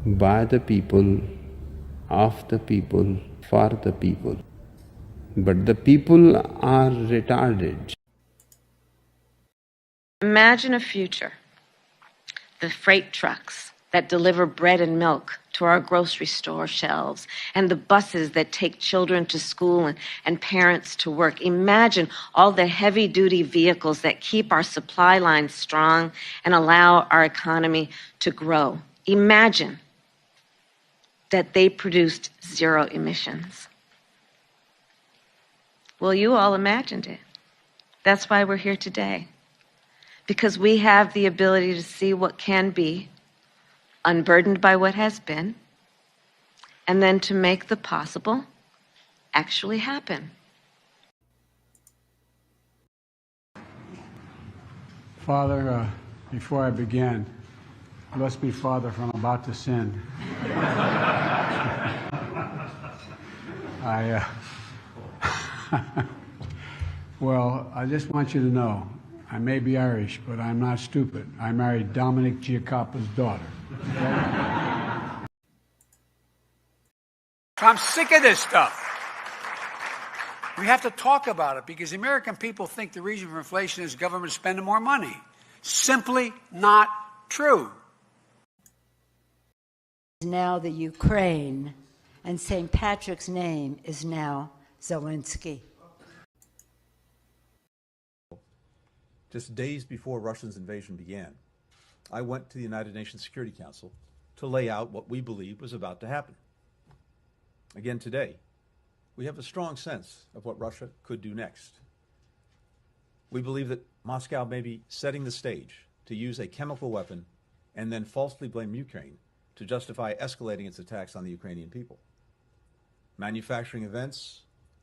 by the people, of the people, for the people. But the people are retarded. Imagine a future. The freight trucks that deliver bread and milk to our grocery store shelves, and the buses that take children to school and parents to work. Imagine all the heavy duty vehicles that keep our supply lines strong and allow our economy to grow. Imagine that they produced zero emissions. Well, you all imagined it. That's why we're here today. Because we have the ability to see what can be, unburdened by what has been, and then to make the possible actually happen. Father, before I begin, bless me, Father, for I'm about to sin. Well, I just want you to know, I may be Irish, but I'm not stupid. I married Dominic Giacoppa's daughter. Okay? I'm sick of this stuff. We have to talk about it because the American people think the reason for inflation is government spending more money. Simply not true. Now the Ukraine, and St. Patrick's name is now Zelensky. Just days before Russia's invasion began, I went to the United Nations Security Council to lay out what we believed was about to happen. Again today, we have a strong sense of what Russia could do next. We believe that Moscow may be setting the stage to use a chemical weapon and then falsely blame Ukraine to justify escalating its attacks on the Ukrainian people. Manufacturing events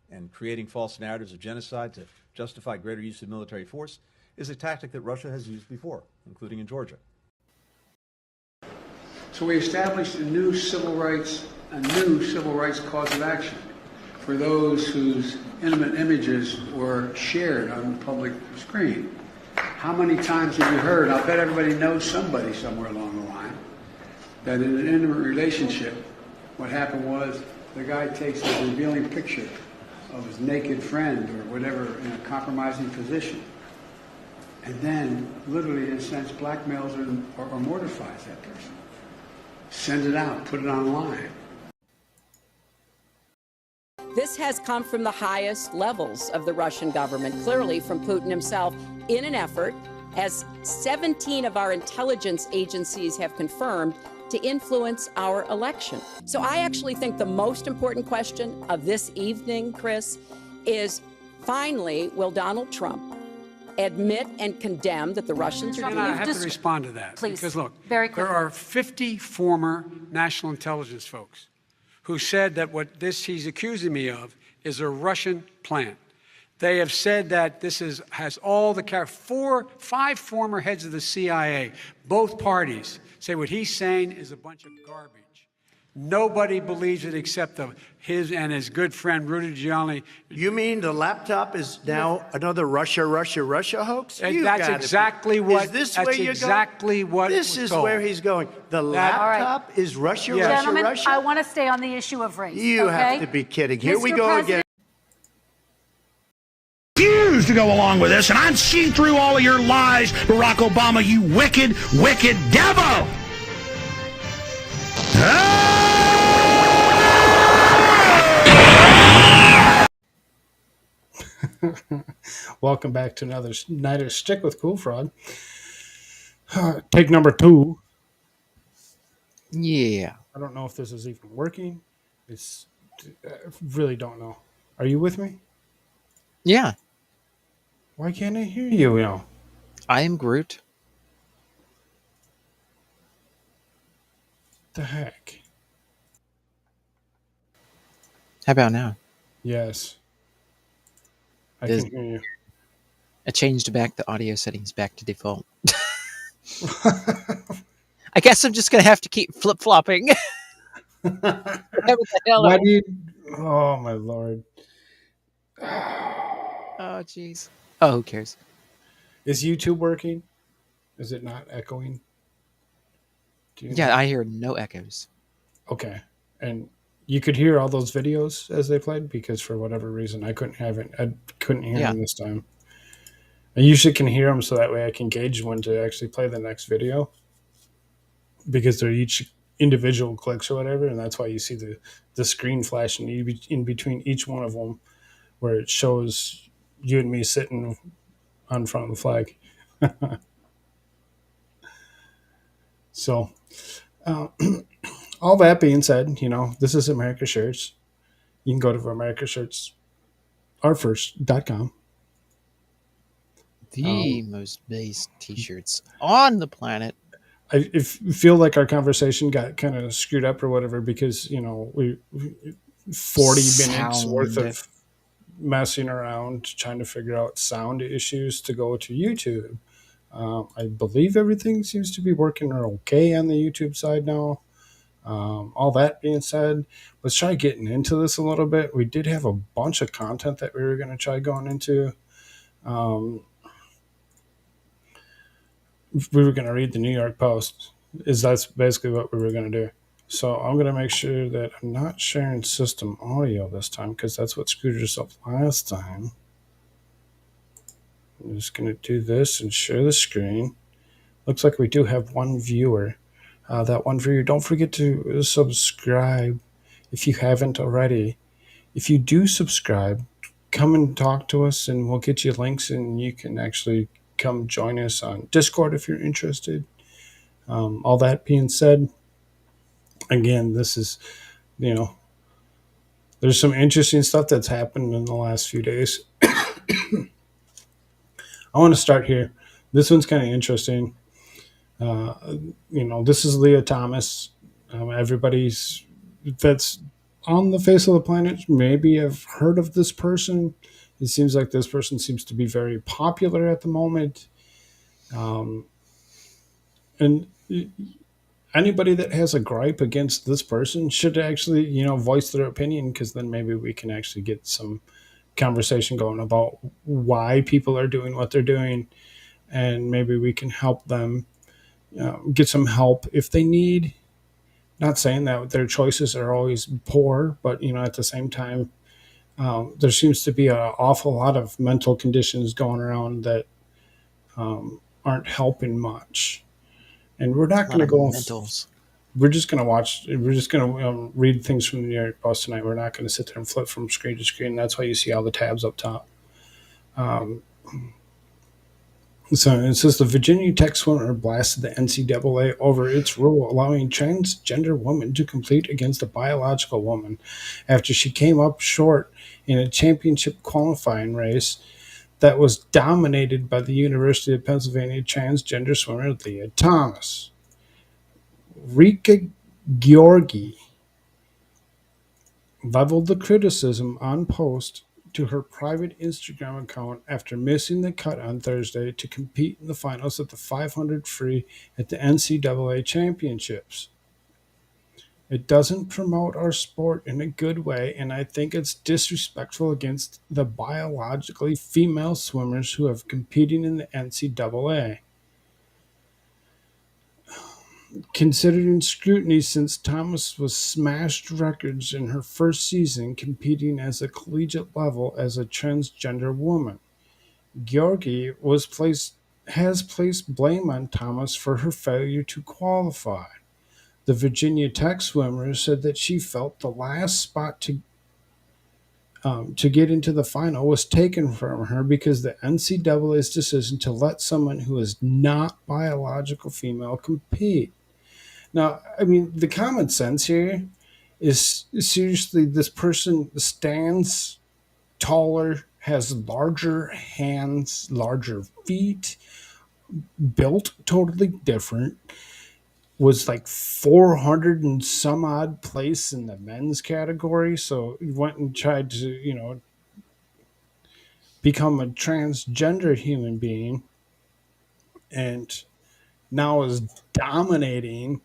and creating false narratives of genocide to justify greater use of military force is a tactic that Russia has used before, including in Georgia. So we established a new civil rights cause of action for those whose intimate images were shared on the public screen. How many times have you heard, I'll bet everybody knows somebody somewhere along the line, that in an intimate relationship, what happened was the guy takes a revealing picture of his naked friend or whatever in a compromising position, and then, literally, in a sense, blackmails or mortifies that person. Send it out, put it online. This has come from the highest levels of the Russian government, clearly from Putin himself, in an effort, as 17 of our intelligence agencies have confirmed, to influence our election. So I actually think the most important question of this evening, Chris, is finally, will Donald Trump admit and condemn that the Russians are doing I have to respond to that. Please, because look, very quickly. there are 50 former national intelligence folks who said that what he's accusing me of is a Russian plant. They have said that this has all the five former heads of the CIA, both parties, say what he's saying is a bunch of garbage. Nobody believes it except his and his good friend Rudy Giuliani. You mean the laptop is now another Russia hoax? And that's exactly what. Is this that's where you're exactly going? what. This is told. where he's going. The laptop is Russia, Yes. Gentlemen, Russia. I want to stay on the issue of race. You okay? have to be kidding. Here we Mr. go President, again. Refuse to go along with this, and I'm seeing through all of your lies, Barack Obama, you wicked, wicked devil! Welcome back to another night of Stick with Koolfrogg. Take number 2. Yeah. I don't know if this is even working. I really don't know. Are you with me? Yeah. Why can't I hear you now? I am Groot. The heck? How about now? Yes. I can hear you. I changed back the audio settings back to default. I guess I'm just going to have to keep flip-flopping. Why do you... Oh, my Lord. Oh, jeez. Oh, who cares? Is YouTube working? Is it not echoing? Yeah, I hear no echoes. Okay. And you could hear all those videos as they played because for whatever reason I couldn't hear Yeah. them this time. I usually can hear them so that way I can gauge when to actually play the next video because they're each individual clicks or whatever, and that's why you see the screen flashing in between each one of them where it shows you and me sitting on front of the flag. So, uh, all that being said, this is America Shirts. You can go to americashirtsourfirst.com. The most based t-shirts on the planet. I feel like our conversation got kind of screwed up or whatever because, we 40 minutes worth Sound. of messing around trying to figure out sound issues to go to YouTube. I believe everything seems to be working okay on the YouTube side now. All that being said, let's try getting into this a little bit. We did have a bunch of content that we were going to try going into. We were going to read the New York Post. That's basically what we were going to do. So I'm going to make sure that I'm not sharing system audio this time because that's what screwed us up last time. I'm just going to do this and share the screen. Looks like we do have one viewer. That one viewer, don't forget to subscribe if you haven't already. If you do subscribe, come and talk to us and we'll get you links and you can actually come join us on Discord if you're interested. All that being said, again, this is, there's some interesting stuff that's happened in the last few days. I want to start here. This one's kind of interesting. This is Lia Thomas. Everybody's that's on the face of the planet maybe have heard of this person. It seems like this person seems to be very popular at the moment. And anybody that has a gripe against this person should actually, voice their opinion because then maybe we can actually get some conversation going about why people are doing what they're doing and maybe we can help them get some help if they need. Not saying that their choices are always poor, but at the same time, there seems to be an awful lot of mental conditions going around that aren't helping much. And we're not going to go. Mentals. We're just going to watch. We're just going to read things from the New York Post tonight. We're not going to sit there and flip from screen to screen. That's why you see all the tabs up top. So it says the Virginia Tech swimmer blasted the NCAA over its rule allowing transgender women to compete against a biological woman after she came up short in a championship qualifying race that was dominated by the University of Pennsylvania transgender swimmer Lia Thomas. Rika Georgi leveled the criticism on post to her private Instagram account after missing the cut on Thursday to compete in the finals at the 500 free at the NCAA championships. It doesn't promote our sport in a good way, and I think it's disrespectful against the biologically female swimmers who have competing in the NCAA. Considering scrutiny since Thomas was smashed records in her first season competing as a collegiate level as a transgender woman. Georgi has placed blame on Thomas for her failure to qualify. The Virginia Tech swimmer said that she felt the last spot to get into the final was taken from her because the NCAA's decision to let someone who is not biological female compete. Now, I mean, the common sense here is seriously this person stands taller, has larger hands, larger feet, built totally different, was like 400 and some odd place in the men's category. So he went and tried to, become a transgender human being and now is dominating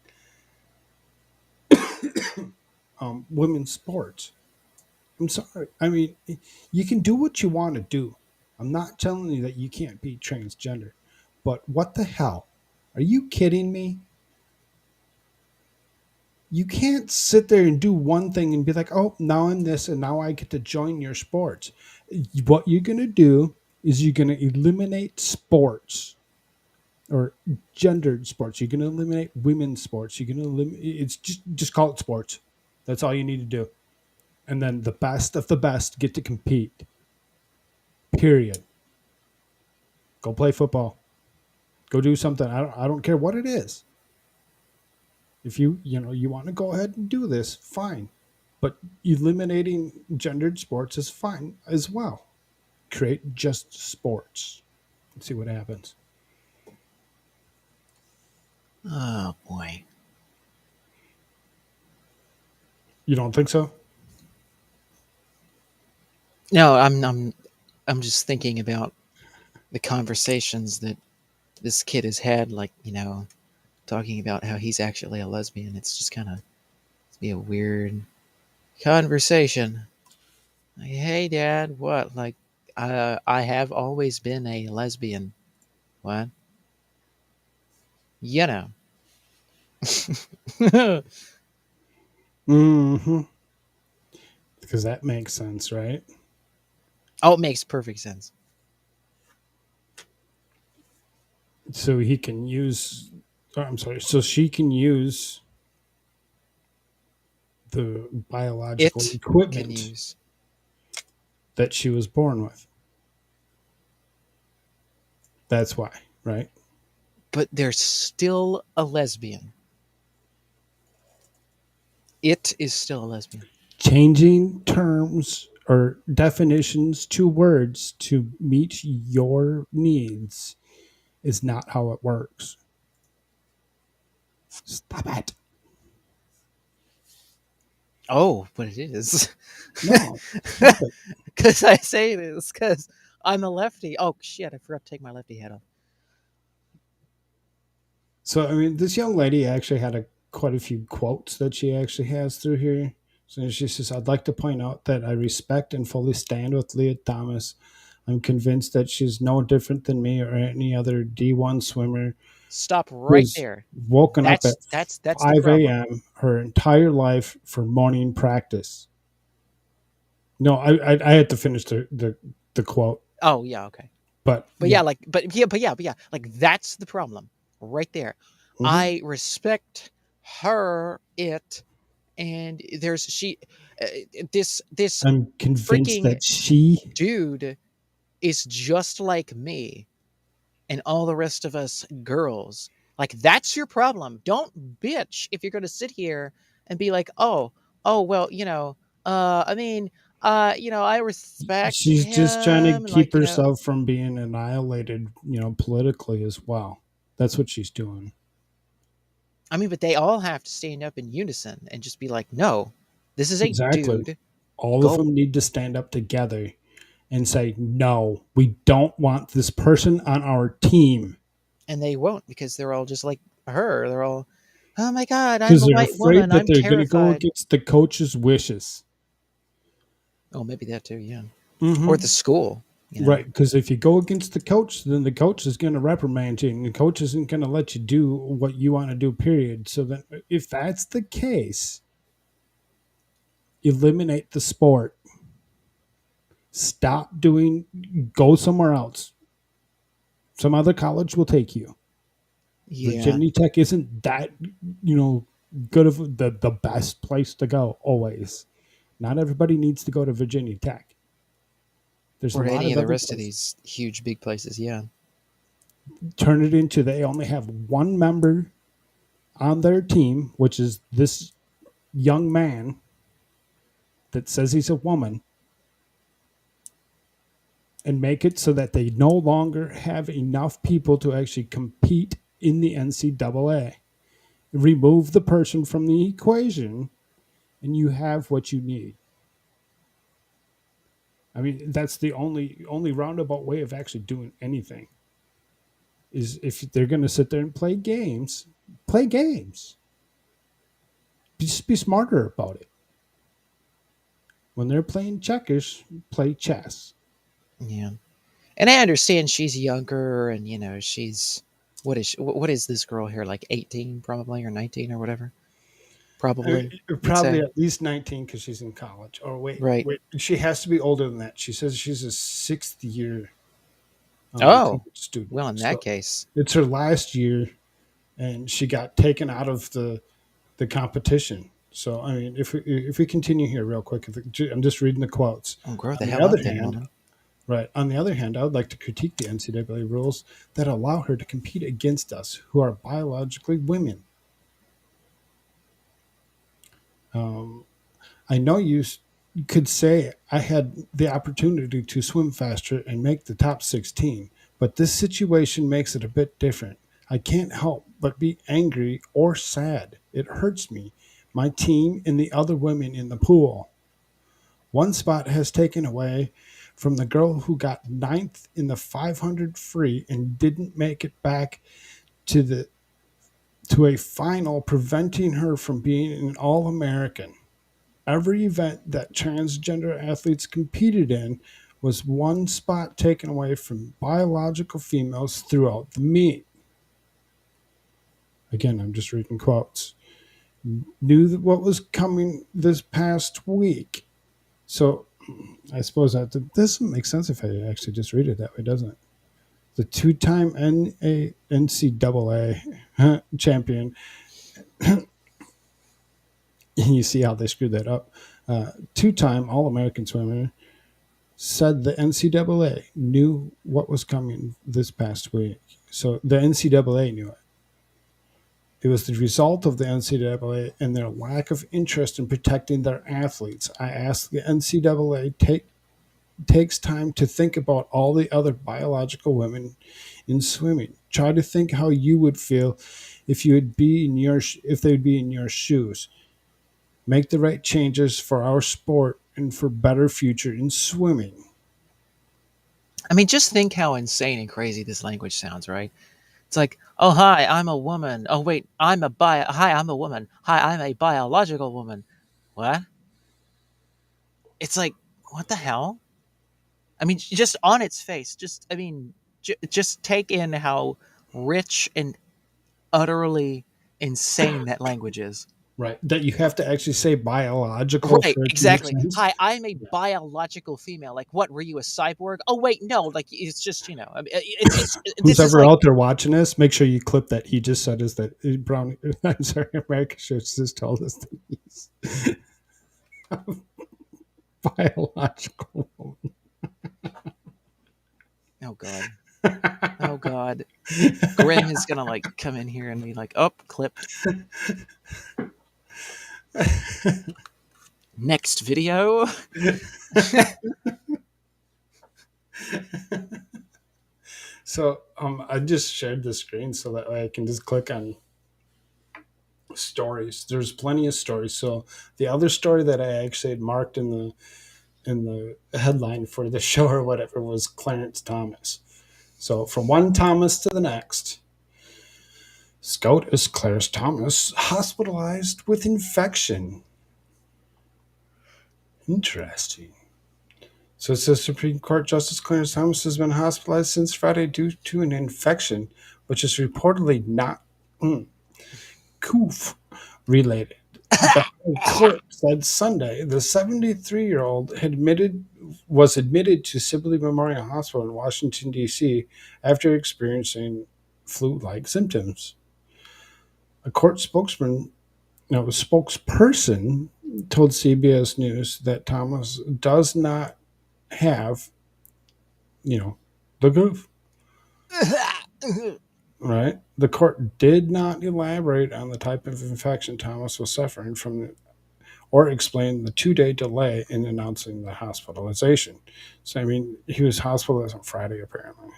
women's sports. I'm sorry. I mean, you can do what you want to do. I'm not telling you that you can't be transgender. But what the hell? Are you kidding me? You can't sit there and do one thing and be like, oh, now I'm this and now I get to join your sports. What you're going to do is you're going to eliminate sports or gendered sports. You're going to eliminate women's sports. You're going to eliminate, it's just call it sports. That's all you need to do. And then the best of the best get to compete. Period. Go play football. Go do something. I don't care what it is. If you want to go ahead and do this, fine. But eliminating gendered sports is fine as well. Create just sports. Let's see what happens. Oh boy. You don't think so? No, I'm just thinking about the conversations that this kid has had, like, talking about how he's actually a lesbian. It's just kind of be a weird conversation. Like, hey, Dad, what? Like, I have always been a lesbian. What? You know. Mm-hmm. Because that makes sense, right? Oh, it makes perfect sense. So he can use. Oh, I'm sorry. So she can use the biological It can equipment use. that she was born with. That's why, right? But they're still a lesbian. It is still a lesbian. Changing terms or definitions to words to meet your needs is not how it works. Stop it. Oh, but it is. No, stop it. Because I say this, because I'm a lefty. Oh, shit, I forgot to take my lefty hat off. So, I mean, this young lady actually had quite a few quotes that she actually has through here. So she says, I'd like to point out that I respect and fully stand with Lia Thomas. I'm convinced that she's no different than me or any other D1 swimmer Stop right who's there. woken up at That's the 5 problem. a.m. her entire life for morning practice. No, I had to finish the quote. Oh, yeah, okay. But yeah, like that's the problem right there. Mhm. I respect it, and there's this I'm convinced freaking that she dude is just like me and all the rest of us girls. Like, that's your problem. Don't bitch if you're going to sit here and be like, well, I mean, I respect she's just trying to him, keep like, herself from being annihilated, politically as well. That's what she's doing. I mean, but they all have to stand up in unison and just be like, no, this is a Exactly. dude. All of Go. them need to stand up together and say, no, we don't want this person on our team. And they won't, because they're all just like her. They're all, oh my God, I'm Because a they're white afraid woman. that I'm they're going to go terrified. against the coach's wishes. Oh, maybe that too, yeah. Mm-hmm. Or the school. Right, because if you go against the coach, then the coach is going to reprimand you, and the coach isn't going to let you do what you want to do, period. So then, if that's the case, eliminate the sport. Stop go somewhere else. Some other college will take you. Yeah. Virginia Tech isn't that, good of the best place to go always. Not everybody needs to go to Virginia Tech. There's Or a lot any of of the other rest of places. these huge, big places, yeah. Turn it into they only have one member on their team, which is this young man that says he's a woman, and make it so that they no longer have enough people to actually compete in the NCAA. Remove the person from the equation, and you have what you need. I mean, that's the only roundabout way of actually doing anything. Is if they're going to sit there and play games. Just be smarter about it. When they're playing checkers, play chess. Yeah. And I understand she's younger, and, she's, what is this girl here, like 18 probably, or 19 or whatever? Probably, you'd Probably say. at least 19 because she's in college. Or Right. wait, she has to be older than that. She says she's a sixth year Oh, college student. well, in that So case, it's her last year, and she got taken out of the competition. So I mean, if we continue here real quick, I'm just reading the quotes. oh, grow the On the hell other up, then, hand, woman. right. On the other hand, I would like to critique the NCAA rules that allow her to compete against us, who are biologically women. I know you could say I had the opportunity to swim faster and make the top 16, but this situation makes it a bit different. I can't help but be angry or sad. It hurts me, my team, and the other women in the pool. One spot has taken away from the girl who got ninth in the 500 free and didn't make it back to the to a final, preventing her from being an All-American. Every event that transgender athletes competed in was one spot taken away from biological females throughout the meet. Again, I'm just reading quotes. Knew that what was coming this past week. So I suppose that this doesn't make sense if I actually just read it that way, doesn't it? The two-time NCAA champion. You see how they screwed that up. Two-time All-American swimmer said the NCAA knew what was coming this past week. So the NCAA knew it. It was the result of the NCAA and their lack of interest in protecting their athletes. I ask the NCAA takes time to think about all the other biological women in swimming. Try to think how you would feel if they'd be in your shoes. Make the right changes for our sport and for better future in swimming. I mean, just think how insane and crazy this language sounds, right? It's like, oh, hi, I'm a woman. Oh, wait, hi, I'm a woman. Hi, I'm a biological woman. What? It's like, what the hell? I mean, just on its face, just take in how rich and utterly insane that language is. Right. That you have to actually say biological Right, for it to make exactly. sense. Hi, I'm a biological female. Like, what were you, a cyborg? Oh, wait, no. Like, it's just, I mean, Who's this is ever like, out there watching this, make sure you clip that he just said is that Brown. I'm sorry, America just told us that he's biological woman. oh god, oh god. Grim is gonna like come in here and be like, "Oh, clipped." Next video. So I just shared the screen so that way I can just click on stories. There's plenty of stories. So the other story that I actually had marked in the headline for the show or whatever was Clarence Thomas. So from one Thomas to the next, SCOTUS Clarence Thomas hospitalized with infection. Interesting. So it says Supreme Court Justice Clarence Thomas has been hospitalized since Friday due to an infection, which is reportedly not coof related. The court said Sunday the 73-year-old was admitted to Sibley Memorial Hospital in Washington, D.C. after experiencing flu-like symptoms. A court spokesperson told CBS News that Thomas does not have, the goof. Right? The court did not elaborate on the type of infection Thomas was suffering from or explain the 2-day delay in announcing the hospitalization. So, I mean, he was hospitalized on Friday, apparently.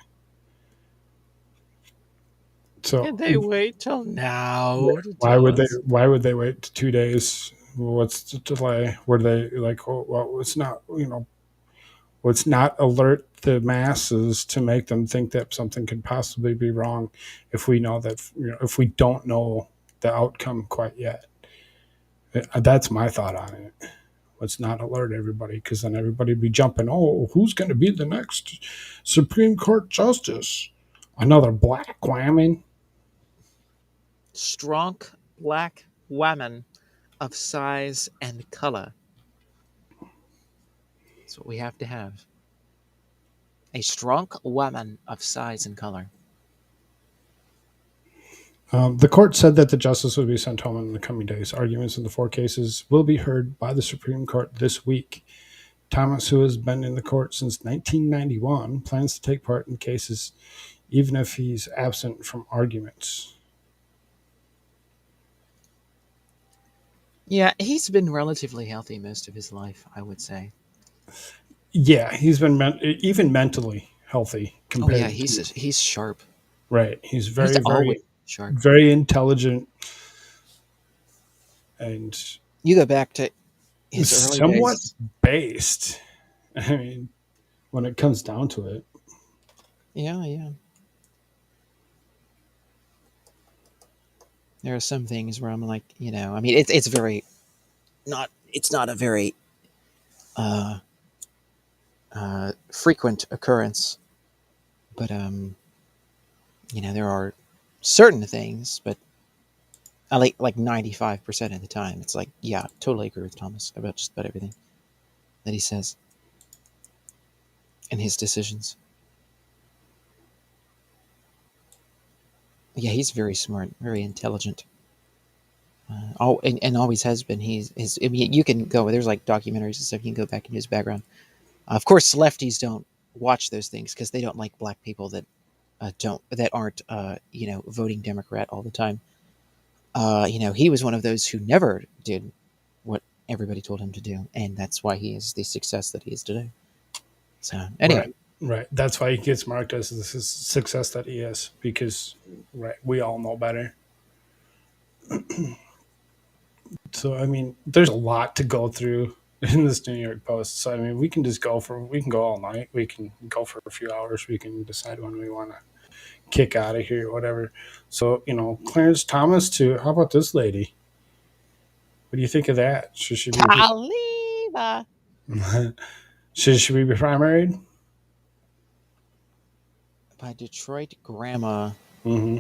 So, Did they wait till now to why tell would us? they wait 2 days? What's the delay? Were they like, oh, well, it's not, let's not alert the masses to make them think that something could possibly be wrong if we know that, if we don't know the outcome quite yet. That's my thought on it. Let's not alert everybody, because then everybody be jumping, oh, who's going to be the next Supreme Court justice? Another black woman? Strong black woman. of size and color. That's what we have to have. A strong woman of size and color. The court said that the justice will be sent home in the coming days. Arguments in the 4 cases will be heard by the Supreme Court this week. Thomas, who has been in the court since 1991, plans to take part in cases even if he's absent from arguments. Yeah, he's been relatively healthy most of his life, I would say. Yeah, he's been even mentally healthy compared. Oh yeah, he's sharp. Right, he's very He's always sharp. very intelligent, and you go back to his early somewhat days. Based. I mean, when it comes down to it. Yeah. There are some things where I'm like, I mean, it's very it's not a very frequent occurrence, but there are certain things, but I like 95% of the time, it's like, yeah, totally agree with Thomas about just about everything that he says and his decisions. Yeah, he's very smart, very intelligent. And always has been. I mean, you can go. There's like documentaries and stuff. You can go back into his background. Of course, lefties don't watch those things because they don't like black people that aren't voting Democrat all the time. He was one of those who never did what everybody told him to do, and that's why he is the success that he is today. So anyway. Right. That's why he gets marked as the success that he is, because we all know better. So, I mean, there's a lot to go through in this New York Post. So, I mean, we can go all night. We can go for a few hours. We can decide when we want to kick out of here or whatever. So, Clarence Thomas how about this lady? What do you think of that? Should she be Should she be primaried? By Detroit grandma. Mm-hmm.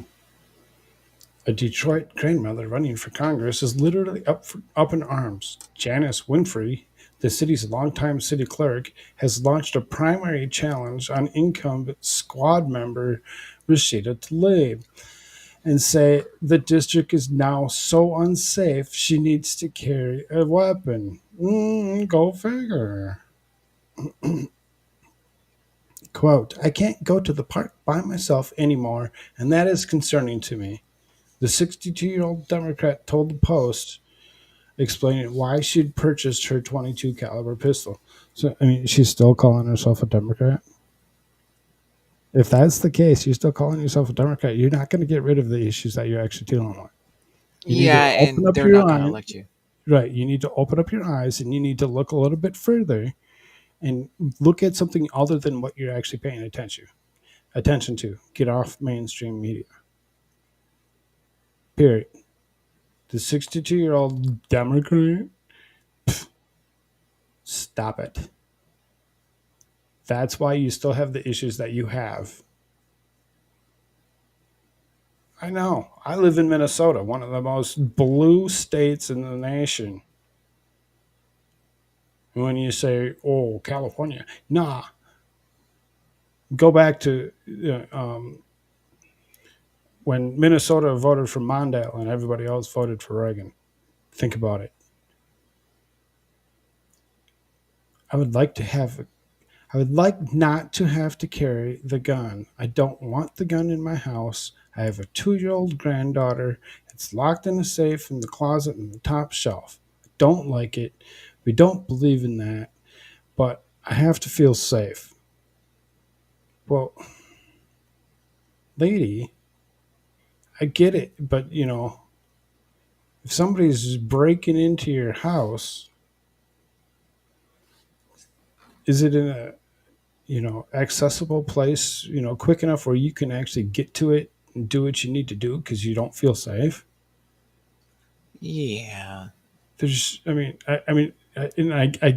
A Detroit grandmother running for Congress is literally up in arms. Janice Winfrey, the city's longtime city clerk, has launched a primary challenge on incumbent squad member Rashida Tlaib and say the district is now so unsafe she needs to carry a weapon. Go figure. Quote, I can't go to the park by myself anymore, and that is concerning to me. The 62-year-old Democrat told the Post, explaining why she'd purchased her .22 caliber pistol. So, I mean, she's still calling herself a Democrat? If that's the case, you're still calling yourself a Democrat, you're not going to get rid of the issues that you're actually dealing with. And they're not going to elect you. Right. You need to open up your eyes, and you need to look a little bit further and look at something other than what you're actually paying attention to. Get off mainstream media. Period. The 62-year-old Democrat, stop it. That's why you still have the issues that you have. I know. I live in Minnesota, one of the most blue states in the nation. When you say, oh, California, nah. Go back to when Minnesota voted for Mondale and everybody else voted for Reagan. Think about it. I would like not to have to carry the gun. I don't want the gun in my house. I have a 2-year-old granddaughter. It's locked in a safe in the closet in the top shelf. I don't like it. We don't believe in that. But I have to feel safe. Well, lady, I get it. But, if somebody's breaking into your house, is it in a accessible place, quick enough where you can actually get to it and do what you need to do because you don't feel safe? Yeah. I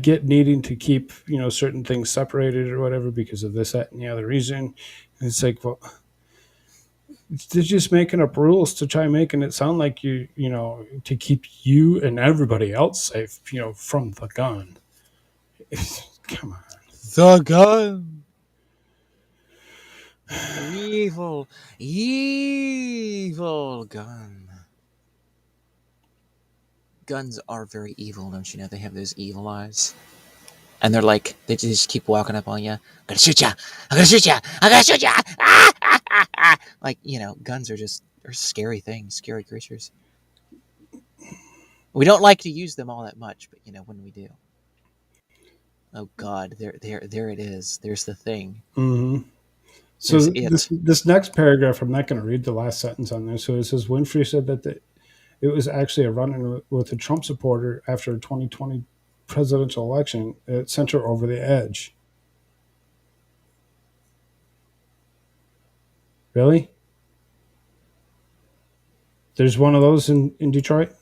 get needing to keep, certain things separated or whatever because of this, that, and the other reason. And it's like, well, they're just making up rules to try making it sound like to keep you and everybody else safe, from the gun. Come on. The gun. Evil, evil gun. Guns are very evil, don't you know? They have those evil eyes. And they're like, they just keep walking up on you. I'm gonna shoot ya! I'm gonna shoot ya! I'm gonna shoot ya! Ah, ah, ah, ah. Like, guns are scary things, scary creatures. We don't like to use them all that much, but when we do. Oh God, there it is. There's the thing. Mm-hmm. So this next paragraph, I'm not going to read the last sentence on there. So it says, Winfrey said that it was actually a run-in with a Trump supporter after a 2020 presidential election. It sent her over the edge. Really? There's one of those in Detroit?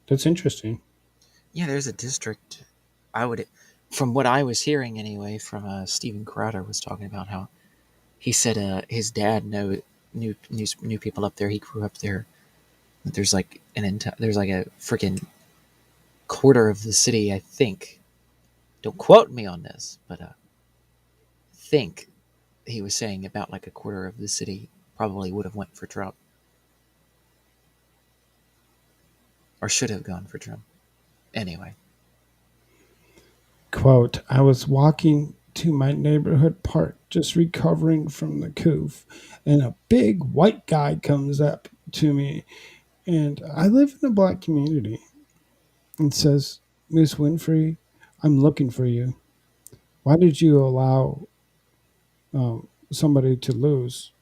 That's interesting. Yeah, there's a district. From what I was hearing anyway, from Steven Crowder was talking about how he said his dad knew people up there. He grew up there. There's like there's like a freaking quarter of the city, I think. Don't quote me on this, but I think he was saying about like a quarter of the city probably would have went for Trump. Or should have gone for Trump. Anyway. Quote, I was walking to my neighborhood park, just recovering from the coof, and a big white guy comes up to me, and I live in a black community, and says, Miss Winfrey, I'm looking for you. Why did you allow somebody to lose?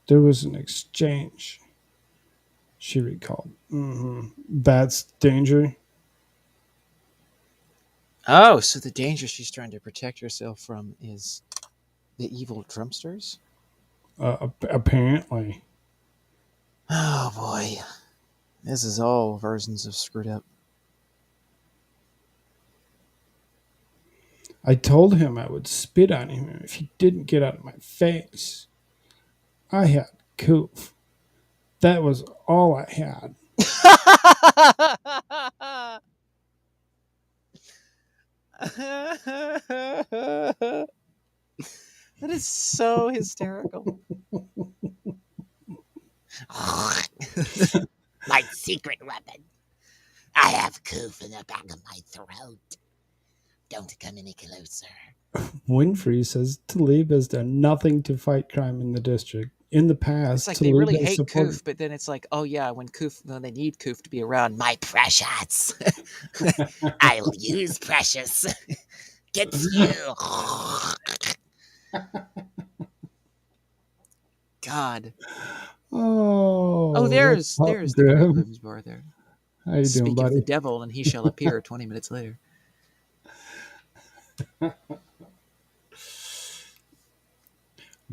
There was an exchange, she recalled. Mm-hmm. That's danger. Oh, so the danger she's trying to protect herself from is the evil Trumpsters? Apparently. Oh, boy. This is all versions of screwed up. I told him I would spit on him if he didn't get out of my face. I had Koof. That was all I had. That is so hysterical. My secret weapon. I have Koof in the back of my throat. Don't come any closer. Winfrey says Tlaib has done nothing to fight crime in the district. In the past, it's like Tlaib they really has hate supported... Koof, but then it's like, oh yeah, when they need Koof to be around, my precious. I'll use precious. Gets you. God. Oh, there's the Williams bar there. How you Speak doing, buddy? of the devil, and he shall appear 20 minutes later.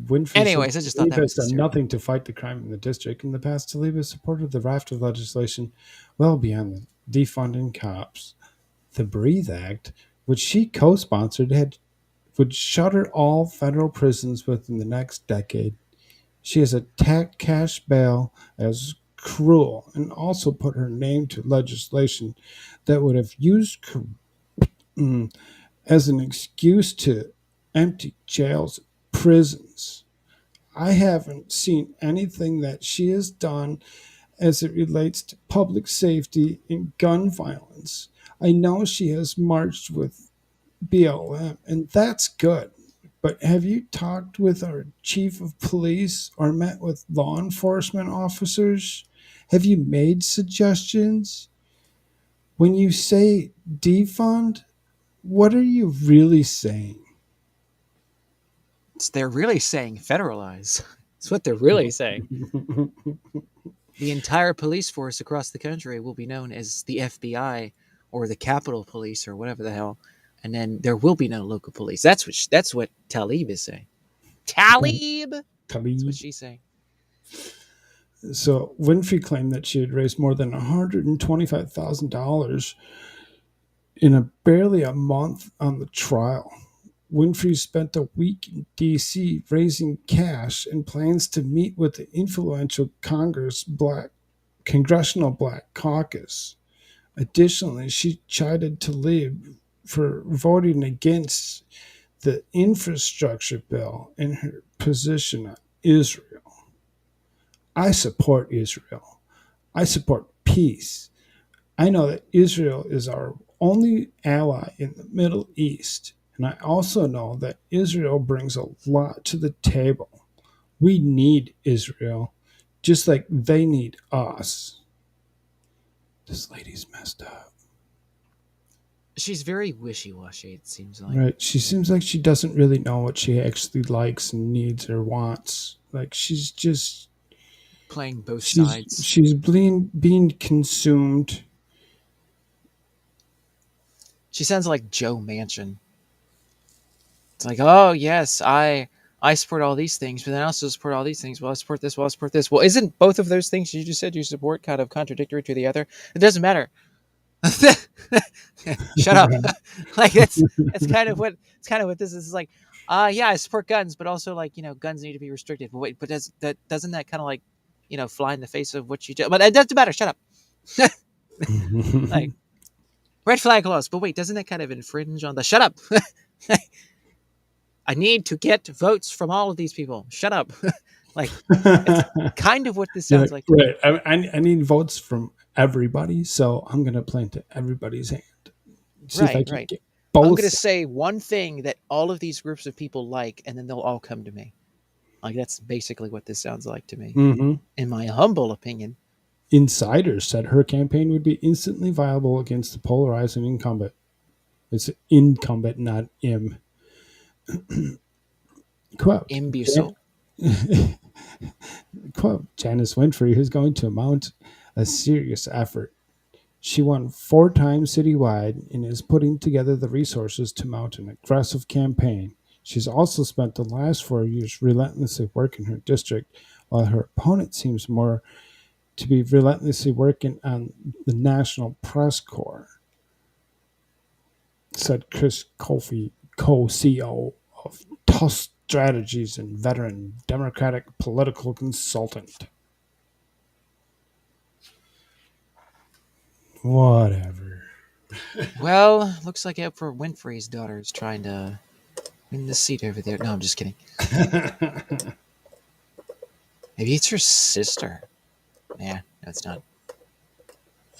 Winfrey Anyways, I just thought that was done nothing to fight the crime in the district. In the past, Tlaib has supported the raft of legislation well beyond the defunding cops. The Breathe Act, which she co-sponsored, would shutter all federal prisons within the next decade. She has attacked cash bail as cruel and also put her name to legislation that would have used as an excuse to empty jails, prisons. I haven't seen anything that she has done as it relates to public safety and gun violence. I know she has marched with BLM, and that's good. But have you talked with our chief of police or met with law enforcement officers? Have you made suggestions? When you say defund, what are you really saying? They're really saying federalize. That's what they're really saying. The entire police force across the country will be known as the FBI or the Capitol Police or whatever the hell. And then there will be no local police. That's what Tlaib is saying. Tlaib! That's what she's saying. So Winfrey claimed that she had raised more than $125,000 in barely a month on the trial. Winfrey spent a week in D.C. raising cash and plans to meet with the influential Congressional Black Caucus. Additionally, she chided Tlaib for voting against the infrastructure bill in her position on Israel. I support Israel. I support peace. I know that Israel is our only ally in the Middle East, and I also know that Israel brings a lot to the table. We need Israel, just like they need us. This lady's messed up. She's very wishy-washy, it seems like. Right. She seems like she doesn't really know what she actually likes and needs or wants. Like she's just Playing both sides. She's being consumed. She sounds like Joe Manchin. It's like, oh yes, I support all these things, but then I also support all these things. Well, I support this. Well, I support this. Well, isn't both of those things you just said you support kind of contradictory to the other? It doesn't matter. Shut up. Like it's kind of what this is like. Yeah, I support guns, but also like guns need to be restricted. But wait, but doesn't that kind of like fly in the face of what you do? But it doesn't matter. Shut up. Like red flag laws. But wait, doesn't that kind of infringe on the shut up? I need to get votes from all of these people. Shut up. Like it's kind of what this sounds like. Right. I need votes from everybody, so I'm going to play into everybody's hand. See if I can get both. I'm going to say one thing that all of these groups of people like, and then they'll all come to me. Like that's basically what this sounds like to me, in my humble opinion. Insiders said her campaign would be instantly viable against the polarizing incumbent. It's incumbent, not im. Quote, Imbecile. Quote, Janice Winfrey is going to mount a serious effort. She won 4 times citywide and is putting together the resources to mount an aggressive campaign. She's also spent the last 4 years relentlessly working her district, while her opponent seems more to be relentlessly working on the National Press Corps, said Chris Kofi, co-CEO of Tusk Strategies and veteran Democratic political consultant. Whatever. Well, looks like Oprah Winfrey's daughter is trying to win the seat over there. No, I'm just kidding. Maybe it's her sister. Yeah, no, it's not.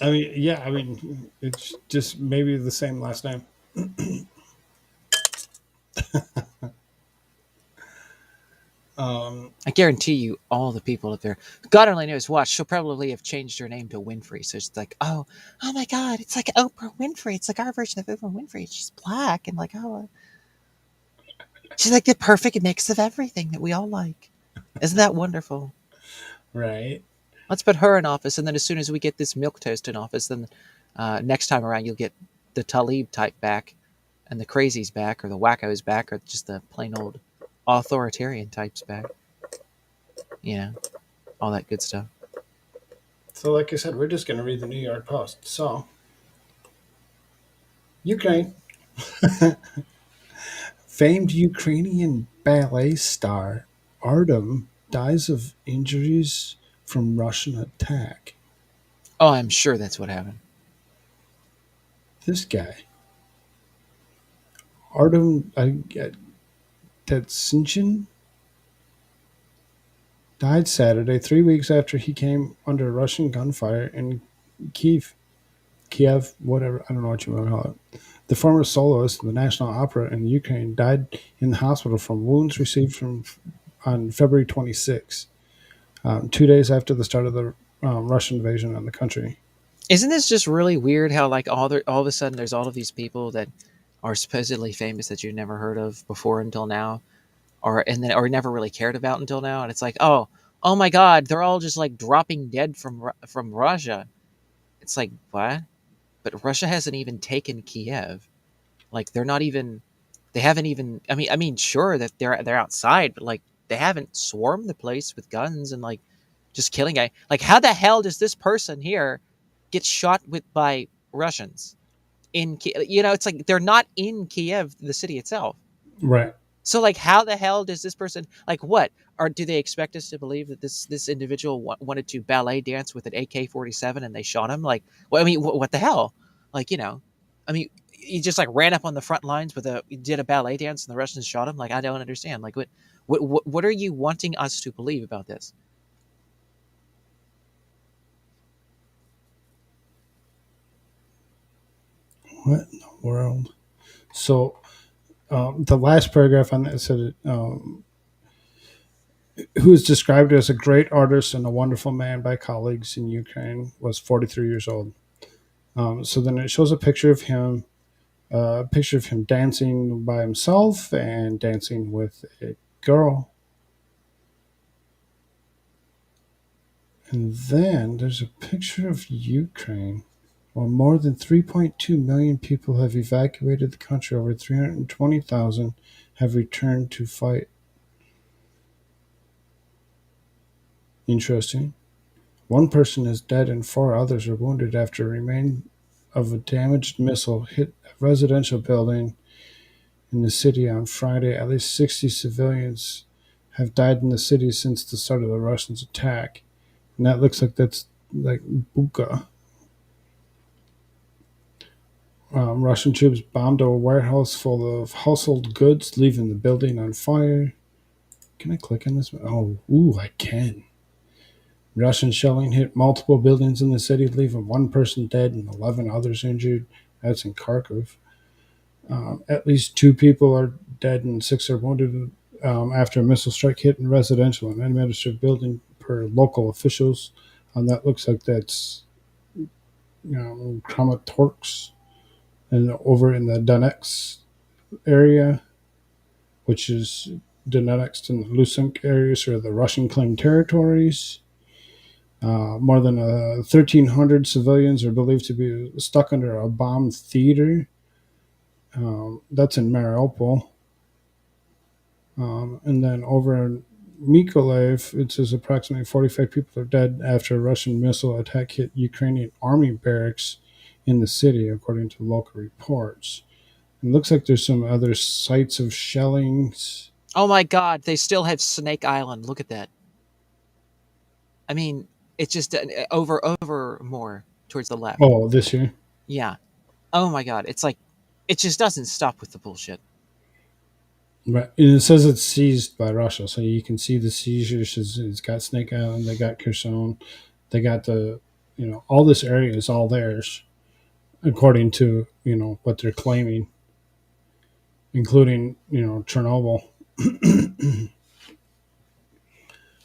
I mean, it's just maybe the same last name. I guarantee you, all the people up there, God only knows what, she'll probably have changed her name to Winfrey. So it's like, oh my God, it's like Oprah Winfrey. It's like our version of Oprah Winfrey. She's black and like, she's like the perfect mix of everything that we all like. Isn't that wonderful? Right. Let's put her in office, and then as soon as we get this milquetoast in office, then next time around you'll get the Tlaib type back, and the crazies back, or the wackos back, or just the plain old authoritarian types back. All that good stuff. So like I said, we're just going to read the New York Post. So, Ukraine. Famed Ukrainian ballet star Artem dies of injuries from Russian attack. Oh, I'm sure that's what happened. This guy, Artem Tatsinchin, died Saturday, 3 weeks after he came under Russian gunfire in Kiev, whatever, I don't know what you want to call it. The former soloist of the National Opera in Ukraine died in the hospital from wounds received on February 26, 2 days after the start of the Russian invasion on the country. Isn't this just really weird how like all of a sudden there's all of these people that are supposedly famous that you've never heard of before until now, or never really cared about until now, and it's like, oh my God, they're all just like dropping dead from Russia. It's like, what? But Russia hasn't even taken Kiev. Like they haven't even. I mean, sure that they're outside, but like they haven't swarmed the place with guns and like just killing guy. Like how the hell does this person here get shot by Russians in Kiev? It's like they're not in Kiev, the city itself. Right. So, like, how the hell does this person, like, what? Or do they expect us to believe that this individual wanted to ballet dance with an AK-47 and they shot him? Like, well, I mean, what the hell? Like, I mean, he just like ran up on the front lines did a ballet dance and the Russians shot him. Like, I don't understand. Like, what are you wanting us to believe about this? What in the world? So the last paragraph on that said, who is described as a great artist and a wonderful man by colleagues in Ukraine, was 43 years old. So then it shows a picture of him dancing by himself and dancing with a girl. And then there's a picture of Ukraine. While more than 3.2 million people have evacuated the country, over 320,000 have returned to fight. Interesting. One person is dead and 4 others are wounded after a remain of a damaged missile hit a residential building in the city on Friday. At least 60 civilians have died in the city since the start of the Russians' attack. And that looks like that's like Bucha. Russian troops bombed a warehouse full of household goods, leaving the building on fire. Can I click on this? Oh, I can. Russian shelling hit multiple buildings in the city, leaving 1 person dead and 11 others injured. That's in Kharkiv. At least 2 people are dead and 6 are wounded after a missile strike hit a residential and administrative building, per local officials. That looks like that's Kramatorsk, and over in the Donetsk area, which is Donetsk and Luhansk areas, are the Russian-claimed territories. More than 1,300 civilians are believed to be stuck under a bombed theater. That's in Mariupol. And then over in Mykolaiv, it says approximately 45 people are dead after a Russian missile attack hit Ukrainian army barracks in the city, according to local reports. It looks like there's some other sites of shellings. Oh my God, they still have Snake Island. Look at that. I mean, it's just over more towards the left. Oh, this year? Yeah. Oh my God, it's like, it just doesn't stop with the bullshit. Right. And it says it's seized by Russia, so you can see the seizures. It's got Snake Island, they got Kherson, they got all this area is all theirs, according to, what they're claiming, including, Chernobyl.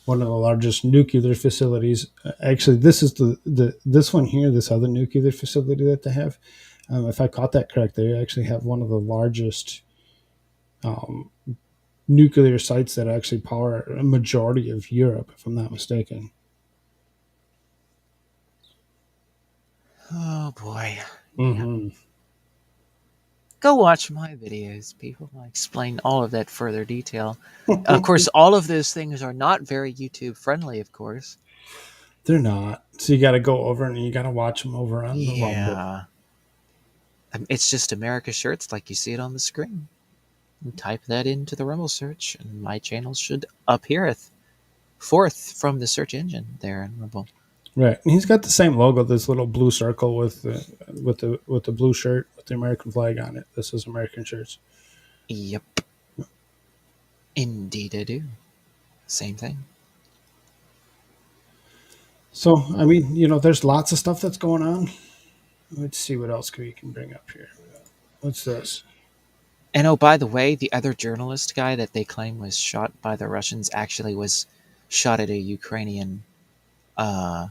One of the largest nuclear facilities. Actually, this is this one here, this other nuclear facility that they have. If I caught that correct, they actually have one of the largest nuclear sites that actually power a majority of Europe, if I'm not mistaken. Oh boy. Mm-hmm. Go watch my videos, people. I explain all of that further detail. Of course, all of those things are not very YouTube friendly, of course. They're not. So you got to go over and you got to watch them over on the Rumble. It's just America Shirts like you see it on the screen. And type that into the Rumble search, and my channel should appeareth forth from the search engine there in Rumble. Right, and he's got the same logo, this little blue circle with the blue shirt with the American flag on it. This is American Shirts. Yep. Indeed, I do. Same thing. So, I mean, there's lots of stuff that's going on. Let's see what else we can bring up here. What's this? And oh, by the way, the other journalist guy that they claim was shot by the Russians actually was shot at a Ukrainian, what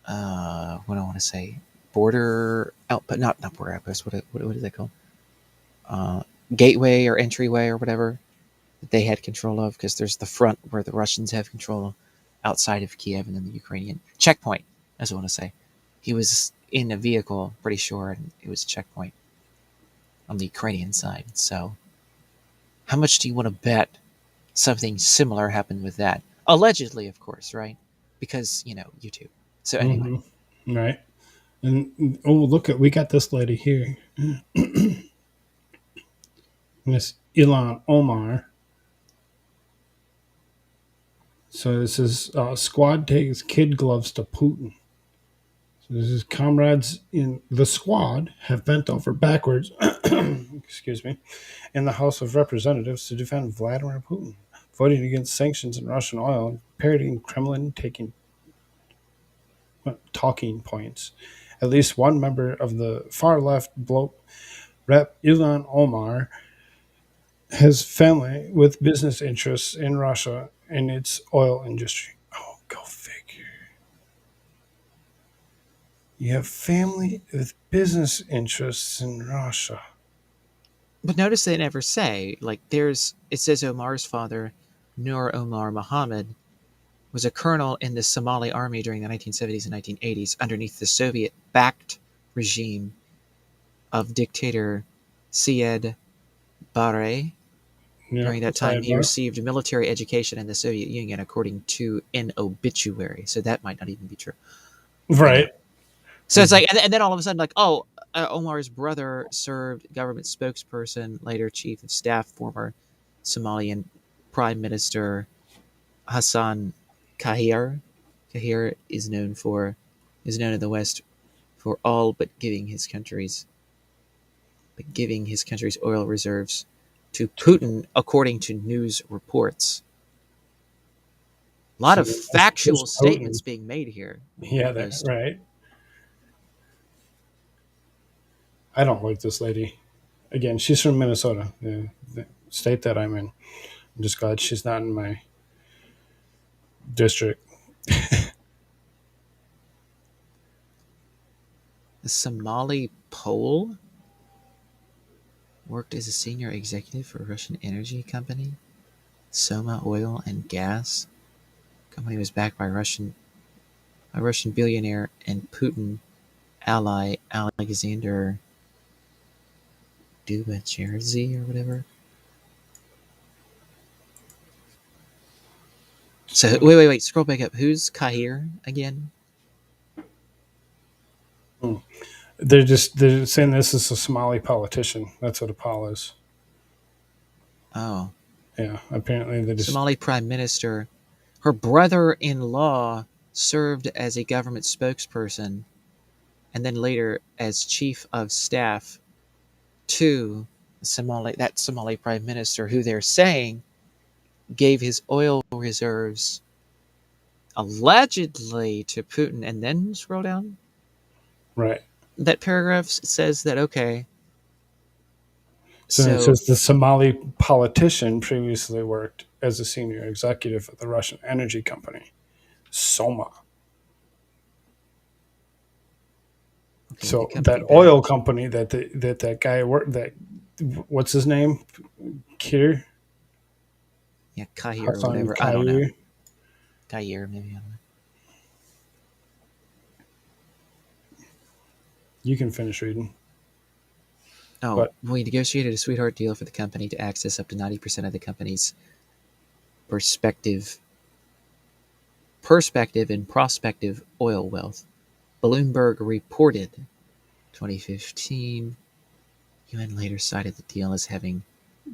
do I want to say? Border outpost, not border outpost. What is that called? Gateway or entryway or whatever that they had control of, because there's the front where the Russians have control outside of Kiev, and then the Ukrainian checkpoint, as I want to say. He was in a vehicle, pretty sure, and it was a checkpoint on the Ukrainian side. So how much do you want to bet something similar happened with that? Allegedly, of course, right? Because, YouTube. So anyway. Mm-hmm. Right. And we got this lady here. This Ilhan Omar. So this is squad takes kid gloves to Putin. So this is comrades in the squad have bent over backwards, excuse me, in the House of Representatives to defend Vladimir Putin, voting against sanctions on Russian oil, parroting Kremlin talking points. At least one member of the far left Rep Ilhan Omar has family with business interests in Russia and its oil industry. Oh, go figure. You have family with business interests in Russia. But notice they never say, like, it says Omar's father, Nur Omar Mohammed, was a colonel in the Somali army during the 1970s and 1980s underneath the Soviet-backed regime of dictator Syed Barre. Yeah, During that time, he received military education in the Soviet Union, according to an obituary. So that might not even be true. Right. So it's like, and then all of a sudden, like, oh, Omar's brother served government spokesperson, later chief of staff, former Somalian Prime Minister Hassan Kahir. Kahir is known in the West for all but giving his country's oil reserves to Putin, according to news reports. A lot of factual statements being made here. Yeah, that's right. I don't like this lady. Again, she's from Minnesota, the state that I'm in. I'm just glad she's not in my district. The Somali Pole worked as a senior executive for a Russian energy company, Soma Oil and Gas. The company was backed by a Russian billionaire and Putin ally Alexander Dubacherzy or whatever. So wait, scroll back up. Who's Kahir again? They're saying this is a Somali politician. That's what a pol is. Oh. Yeah, apparently they just... Somali Prime Minister. Her brother-in-law served as a government spokesperson and then later as chief of staff to that Somali Prime Minister, who they're saying gave his oil reserves allegedly to Putin. And then scroll down. Right. That paragraph says that, okay. So it says the Somali politician previously worked as a senior executive at the Russian energy company, Soma. Okay, so that oil company that guy worked, what's his name? Kir? Yeah, Kahir or whatever. I don't know. Kahir, maybe. I don't know. You can finish reading. Oh, but we negotiated a sweetheart deal for the company to access up to 90% of the company's perspective and prospective oil wealth. Bloomberg reported 2015. UN later cited the deal as having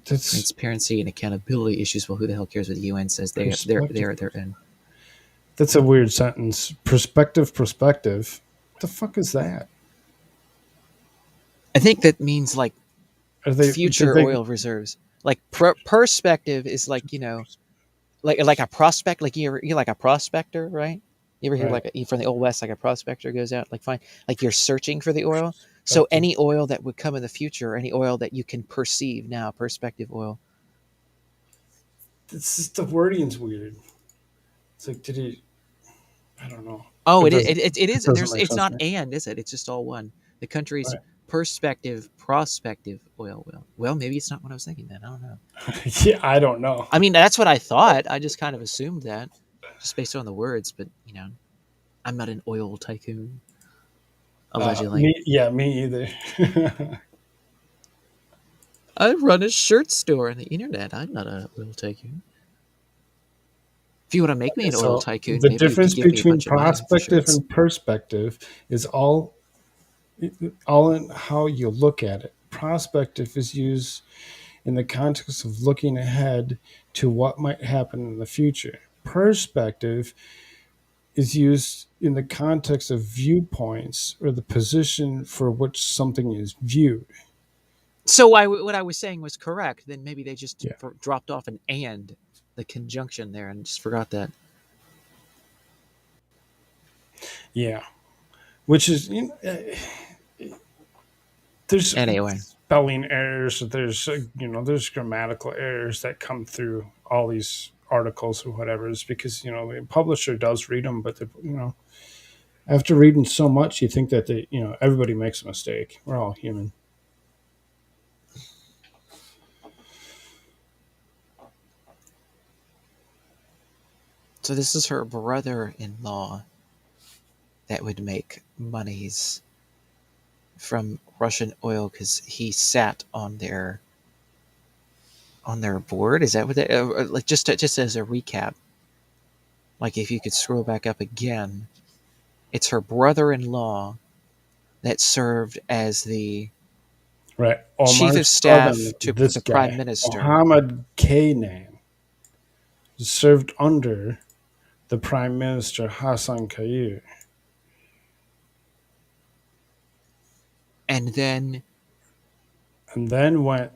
transparency and accountability issues. Well, who the hell cares what the UN says? They're in. That's a weird sentence. Perspective. What the fuck is that? I think that means like future oil reserves. Like perspective is like, like a prospect. Like you're like a prospector, right? You ever hear like from the old West, like a prospector goes out, like fine, like you're searching for the oil. So any oil that would come in the future, any oil that you can perceive now, perspective oil. It's just, the wording's weird. It's like, did he? I don't know. Oh, it is. It's not and, is it? It's just all one. The country's prospective oil well. Well, maybe it's not what I was thinking then. I don't know. Yeah, I don't know. I mean, that's what I thought. I just kind of assumed that, just based on the words. But I'm not an oil tycoon. Allegedly. Me either. I run a shirt store on the internet. I'm not an oil tycoon. If you want to make me an oil tycoon, the difference between prospective and perspective is all in how you look at it. Prospective is used in the context of looking ahead to what might happen in the future. Perspective is used in the context of viewpoints or the position for which something is viewed. So what I was saying was correct. Then maybe they just Yeah. dropped off an and, the conjunction there, and just forgot that. Yeah. Which is, there's Anyway, spelling errors, there's grammatical errors that come through all these articles or whatever. It's because, the publisher does read them, but, after reading so much, you think that everybody makes a mistake. We're all human. so this is her brother-in-law that would make monies from Russian oil because he sat on their board. Is that what they like? Just as a recap, like if you could scroll back up again, it's her brother-in-law that served as the Right. chief Omar's of staff brother, to this the prime guy, minister. Mohammed Kaynan, served under the Prime Minister Hassan Kayir. And then went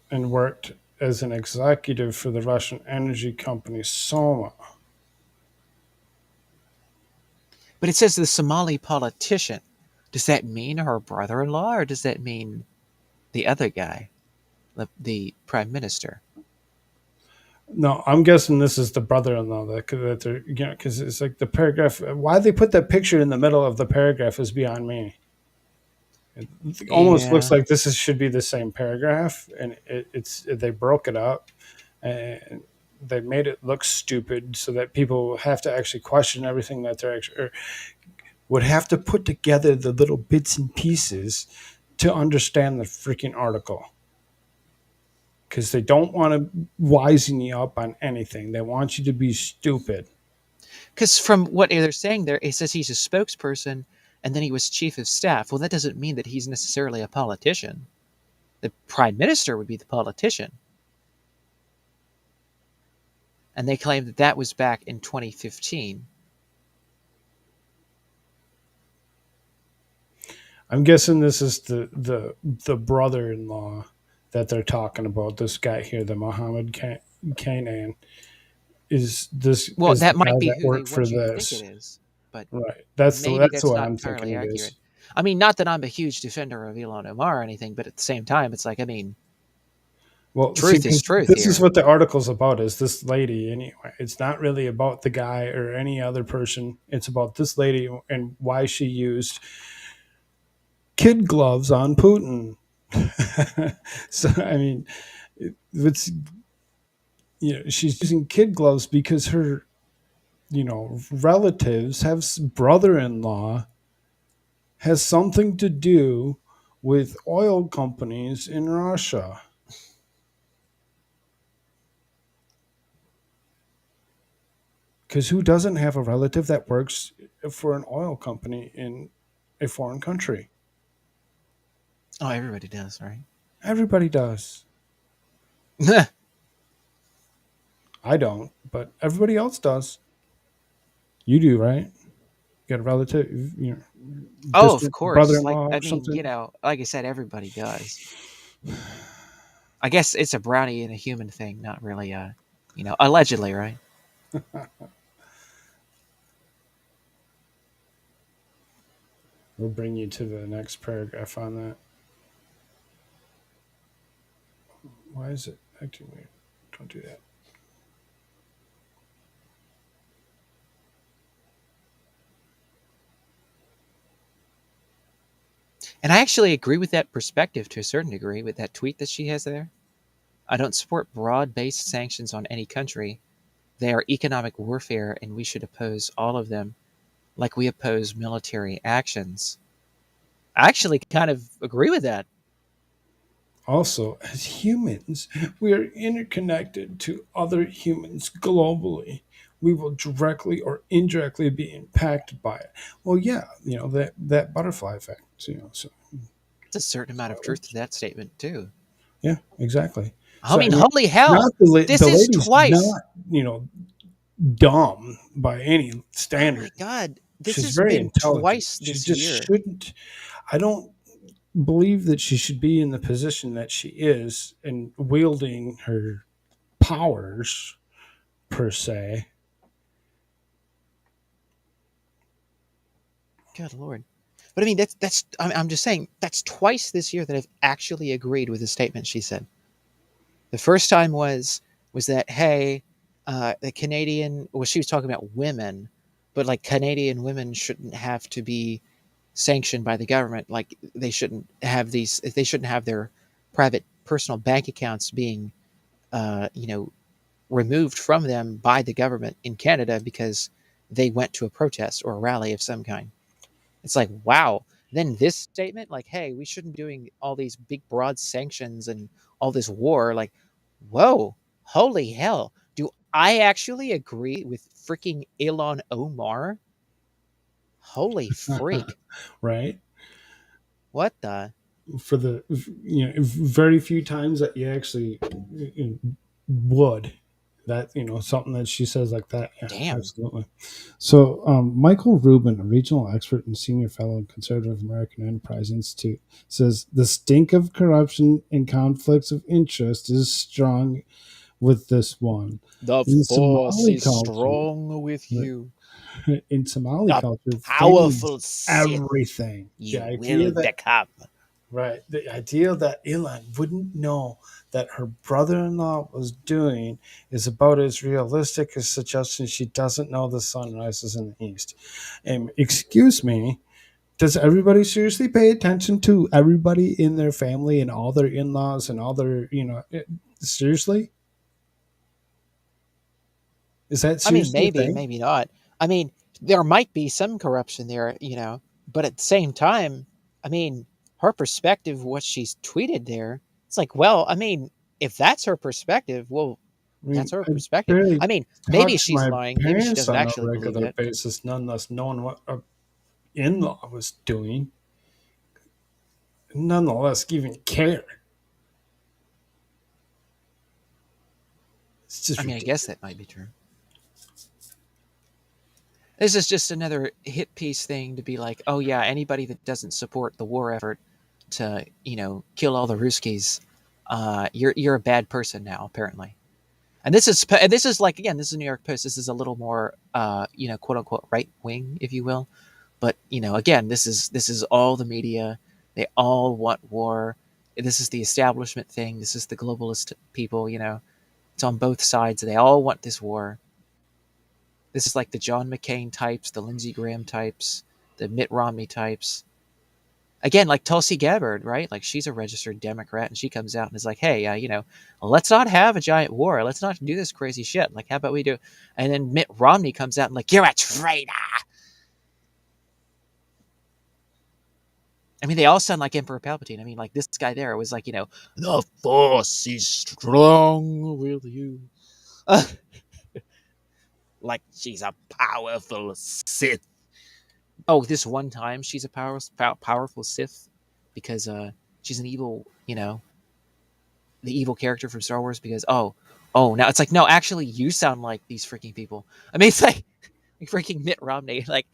and worked as an executive for the Russian energy company Soma. But it says the Somali politician. Does that mean her brother-in-law, or does that mean the other guy, the prime minister? No, I'm guessing this is the brother-in-law that they're, because it's like the paragraph. Why they put that picture in the middle of the paragraph is beyond me. It almost looks Yeah. like this should be the same paragraph, and they broke it up, and they made it look stupid so that people have to actually question everything that they're actually, or would have to put together the little bits and pieces to understand the freaking article. Because they don't want to wisen you up on anything. They want you to be stupid. Because from what they're saying there, it says he's a spokesperson, and then he was chief of staff. Well, that doesn't mean that he's necessarily a politician. The prime minister would be the politician. And they claim that that was back in 2015. I'm guessing this is the brother-in-law that they're talking about. This guy here, the Mohammed Kaynan, is this? Well, is that the might guy be that who they worked for want you to think this? it is, but Right. maybe That's that's what not I'm thinking entirely it accurate. is. I mean, not that I'm a huge defender of Elon Omar or anything, but at the same time, it's like, I mean, Well, see, truth is truth this is here. what the article's about. Is this lady anyway? It's not really about the guy or any other person. It's about this lady and why she used kid gloves on Putin. So I mean, it's she's using kid gloves because her relatives have brother-in-law has something to do with oil companies in Russia. Because who doesn't have a relative that works for an oil company in a foreign country? Oh, everybody does, right? Everybody does. I don't, but everybody else does. You do, right? You got a relative, Oh, of distant course. Like, brother-in-law I or mean, something? like I said, everybody does. I guess it's a brownie and a human thing, not really allegedly, right? We'll bring you to the next paragraph on that. Why is it acting weird? Don't do that. And I actually agree with that perspective to a certain degree with that tweet that she has there. I don't support broad-based sanctions on any country. They are economic warfare, and we should oppose all of them like we oppose military actions. I actually kind of agree with that. Also, as humans, we are interconnected to other humans globally. We will directly or indirectly be impacted by it. Well, yeah, that butterfly effect. So a certain amount of truth to that statement too. Yeah, exactly. I mean, holy hell! not the This is lady's twice. not, dumb by any Oh standard. my god, this She's has very been intelligent. twice She this just year. shouldn't. I don't believe that she should be in the position that she is and wielding her powers per se. Good lord. But I mean, I'm just saying that's twice this year that I've actually agreed with the statement she said. The first time was that, hey, the Canadian, well, she was talking about women, but like Canadian women shouldn't have to be sanctioned by the government. Like they shouldn't have their private personal bank accounts being, removed from them by the government in Canada because they went to a protest or a rally of some kind. It's like, wow. Then this statement, like, hey, we shouldn't be doing all these big, broad sanctions and all this war. Like, whoa, holy hell. Do I actually agree with freaking Ilhan Omar? Holy freak. Right? What the? For the very few times that you actually would that something that she says like that. Yeah, Damn. absolutely. So Michael Rubin, a regional expert and senior fellow in Conservative American Enterprise Institute, says the stink of corruption and conflicts of interest is strong with this one. The In force Somali is culture, strong with you. in Somali A culture, powerful fame Sith everything. you The idea will that become. Right. The idea that Ilan wouldn't know that her brother-in-law was doing is about as realistic as suggesting she doesn't know the sun rises in the east. And excuse me, does everybody seriously pay attention to everybody in their family and all their in-laws and all their, seriously? Is that I mean, seriously a maybe, thing? maybe not. I mean, there might be some corruption there, but at the same time, I mean, her perspective, what she's tweeted there, it's like, well, I mean, if that's her perspective, well, I mean, that's her I perspective. barely I mean, maybe talk to she's my lying. Maybe she parents doesn't on a actually believe regular it. basis, nonetheless knowing what a in-law was doing. Nonetheless, even care. It's just I mean, I ridiculous. guess that might be true. This is just another hit piece thing to be like, oh yeah, anybody that doesn't support the war effort to, kill all the Ruskies, you're a bad person now, apparently. And this is like, again, this is New York Post. This is a little more, quote unquote right wing, if you will. But again, this is all the media. They all want war. This is the establishment thing. This is the globalist people. It's on both sides. They all want this war. This is like the John McCain types, the Lindsey Graham types, the Mitt Romney types. Again, like Tulsi Gabbard, right? Like she's a registered Democrat, and she comes out and is like, "Hey, let's not have a giant war. Let's not do this crazy shit. Like, how about we do?" And then Mitt Romney comes out and like, "You're a traitor." I mean, they all sound like Emperor Palpatine. I mean, like this guy there was like, the Force is strong with you. Like she's a powerful Sith. Oh, this one time she's a powerful Sith because she's an evil, the evil character from Star Wars. Because now it's like, no, actually, you sound like these freaking people. I mean, it's like freaking Mitt Romney, like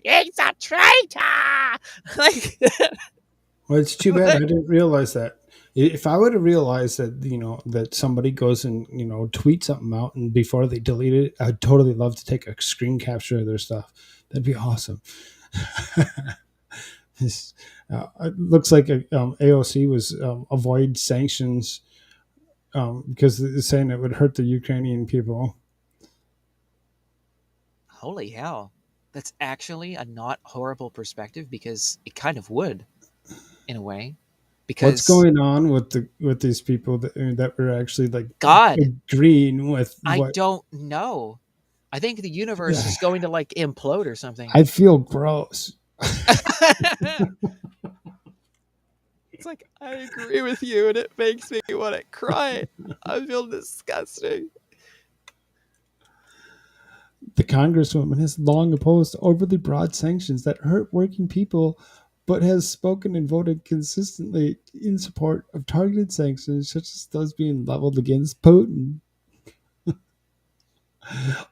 he's a traitor. Like, Well, it's too bad I didn't realize that. If I would have realized that, that somebody goes and, tweets something out and before they delete it, I'd totally love to take a screen capture of their stuff. That'd be awesome. It looks like AOC was avoid sanctions because it's saying it would hurt the Ukrainian people. holy hell, that's actually a not horrible perspective because it kind of would, in a way. Because what's going on with these people that were actually like God agreeing with I what? don't know. I think the universe is going to like implode or something. I feel gross. It's like, I agree with you and it makes me want to cry. I feel disgusting. The Congresswoman has long opposed overly broad sanctions that hurt working people but has spoken and voted consistently in support of targeted sanctions, such as those being leveled against Putin.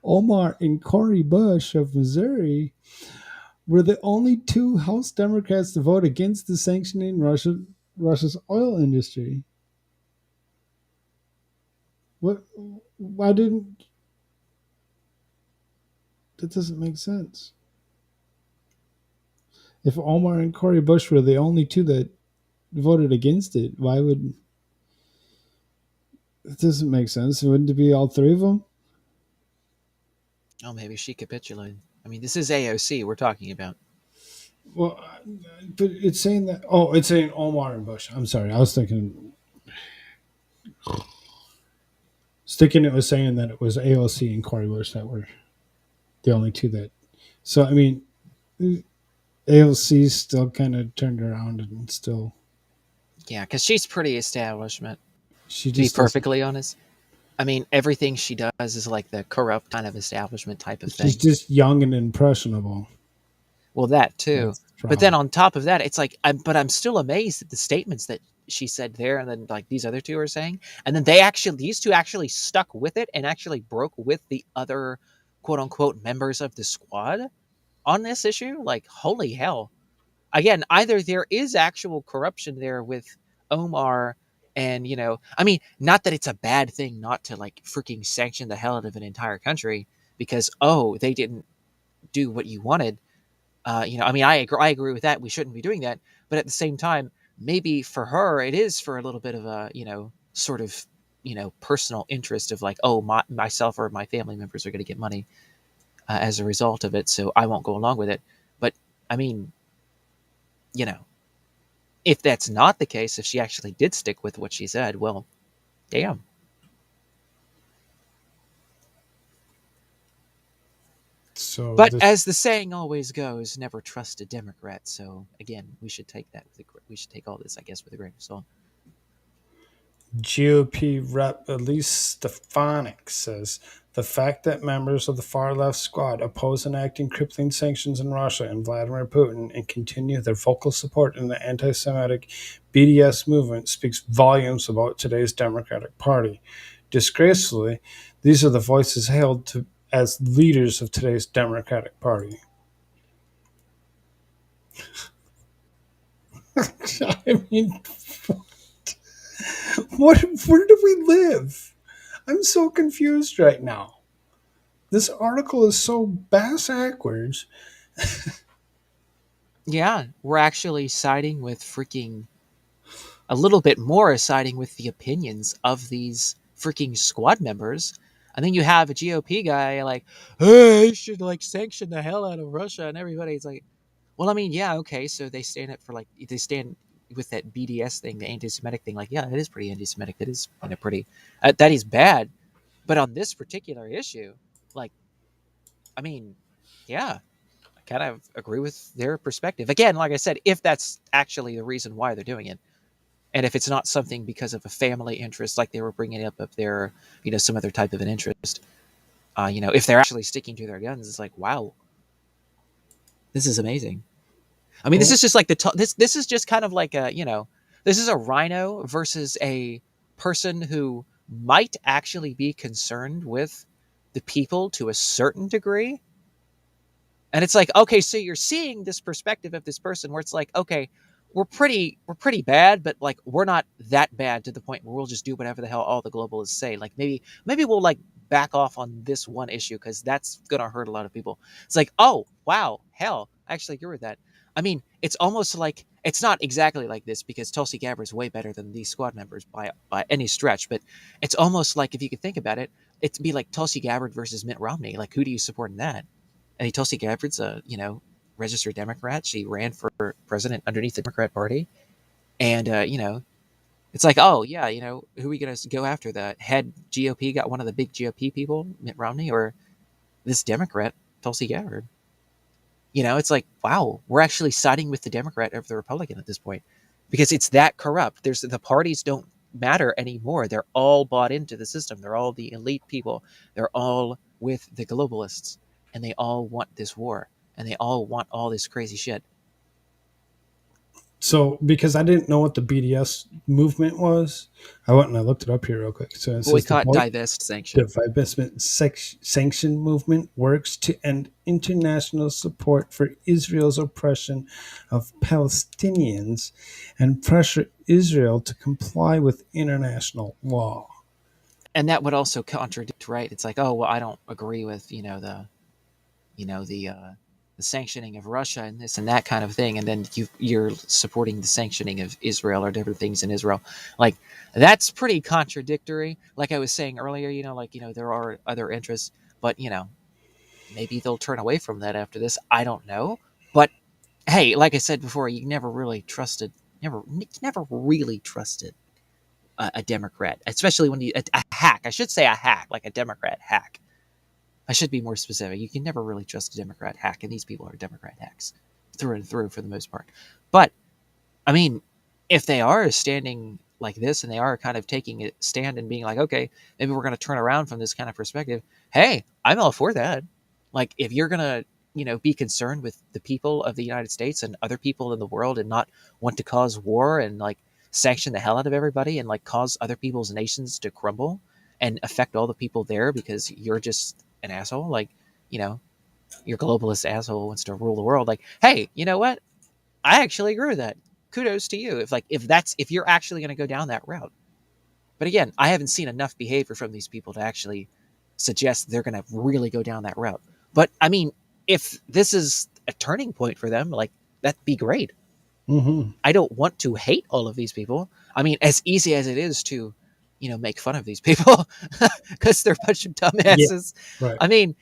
Omar and Cory Bush of Missouri were the only two House Democrats to vote against the sanctioning Russia's oil industry. What? Why didn't that? Doesn't make sense. If Omar and Cory Bush were the only two that voted against it, why would it? Doesn't make sense. Wouldn't it be all three of them? Oh, maybe she capitulated. I mean, this is AOC we're talking about. Well, but it's saying that. Oh, it's saying Omar and Bush. I'm sorry. I was thinking. It was saying that it was AOC and Cory Bush that were the only two that. So I mean, AOC still kind of turned around and still. Yeah, because she's pretty establishment. She to be just perfectly honest, I mean, everything she does is like the corrupt kind of establishment type of thing. She's just young and impressionable. Well, that too. That's the But then problem. on top of that, it's like, I'm still amazed at the statements that she said there, and then like these other two are saying, and then these two actually stuck with it and actually broke with the other quote unquote members of the squad on this issue. Like, holy hell! Again, either there is actual corruption there with Omar, and I mean, not that it's a bad thing not to like freaking sanction the hell out of an entire country because they didn't do what you wanted. I mean, I agree with that. We shouldn't be doing that. But at the same time, maybe for her, it is for a little bit of a, sort of, personal interest of like, oh, myself or my family members are going to get money as a result of it. So I won't go along with it. But I mean, if that's not the case, if she actually did stick with what she said, well, damn. So, but as the saying always goes, never trust a Democrat. So again, we should take all this, I guess, with a grain of salt. GOP Rep. Elise Stefanik says the fact that members of the far left squad oppose enacting crippling sanctions in Russia and Vladimir Putin and continue their vocal support in the anti-Semitic BDS movement speaks volumes about today's Democratic Party. Disgracefully, these are the voices hailed as leaders of today's Democratic Party. I mean, where do we live? I'm so confused right now. This article is so bass-backwards. Yeah, we're actually siding with freaking a little bit more siding with the opinions of these freaking squad members. And then you have a GOP guy like, hey, you should like sanction the hell out of Russia, and everybody's like, well, I mean, yeah, okay, so they stand with that BDS thing, the anti-Semitic thing. Like, yeah, it is pretty anti-Semitic. That is pretty. That is bad. But on this particular issue, like, I mean, yeah, I kind of agree with their perspective. Again, like I said, if that's actually the reason why they're doing it, and if it's not something because of a family interest, like they were bringing up of their, some other type of an interest, if they're actually sticking to their guns, it's like, wow, this is amazing. I mean, this is just like this is just kind of like a, this is a rhino versus a person who might actually be concerned with the people to a certain degree. And it's like, okay, so you're seeing this perspective of this person where it's like, okay, we're pretty bad, but like we're not that bad to the point where we'll just do whatever the hell all the globalists say. Like maybe we'll like back off on this one issue because that's gonna hurt a lot of people. It's like, oh wow, hell, I actually agree with that. I mean, it's almost like it's not exactly like this because Tulsi Gabbard's way better than these squad members by any stretch, but it's almost like if you could think about it, it'd be like Tulsi Gabbard versus Mitt Romney. Like who do you support in that? And Tulsi Gabbard's a, registered Democrat. She ran for president underneath the Democrat Party. And, it's like, oh, yeah, who are we going to go after? The head GOP got one of the big GOP people, Mitt Romney, or this Democrat, Tulsi Gabbard? It's like, wow, we're actually siding with the Democrat over the Republican at this point because it's that corrupt. The parties don't matter anymore. They're all bought into the system. They're all the elite people. They're all with the globalists. And they all want this war, and they all want all this crazy shit. So, because I didn't know what the BDS movement was, I went and I looked it up here real quick. So it says Boycott, divest, the sanction. divestment sanction movement works to end international support for Israel's oppression of Palestinians and pressure Israel to comply with international law. And that would also contradict, right? It's like, oh well, I don't agree with the sanctioning of Russia and this and that kind of thing, and then you're supporting the sanctioning of Israel or different things in Israel. Like that's pretty contradictory. Like I was saying earlier, there are other interests, but maybe they'll turn away from that after this. I don't know, but hey, like I said before, you never really trusted, never really trusted a Democrat, especially when a hack. I should say a hack, like a Democrat hack. I should be more specific. You can never really trust a Democrat hack, and these people are Democrat hacks through and through for the most part. But I mean, if they are standing like this and they are kind of taking a stand and being like, okay, maybe we're going to turn around from this kind of perspective. Hey, I'm all for that. Like, if you're going to, be concerned with the people of the United States and other people in the world and not want to cause war and like sanction the hell out of everybody and like cause other people's nations to crumble and affect all the people there because you're just an asshole, like, your globalist asshole wants to rule the world. Like, hey, you know what? I actually agree with that. Kudos to you. If you're actually going to go down that route. But again, I haven't seen enough behavior from these people to actually suggest they're going to really go down that route. But I mean, if this is a turning point for them, like that'd be great. Mm-hmm. I don't want to hate all of these people. I mean, as easy as it is to, make fun of these people because they're a bunch of dumbasses. Yeah, right. I mean,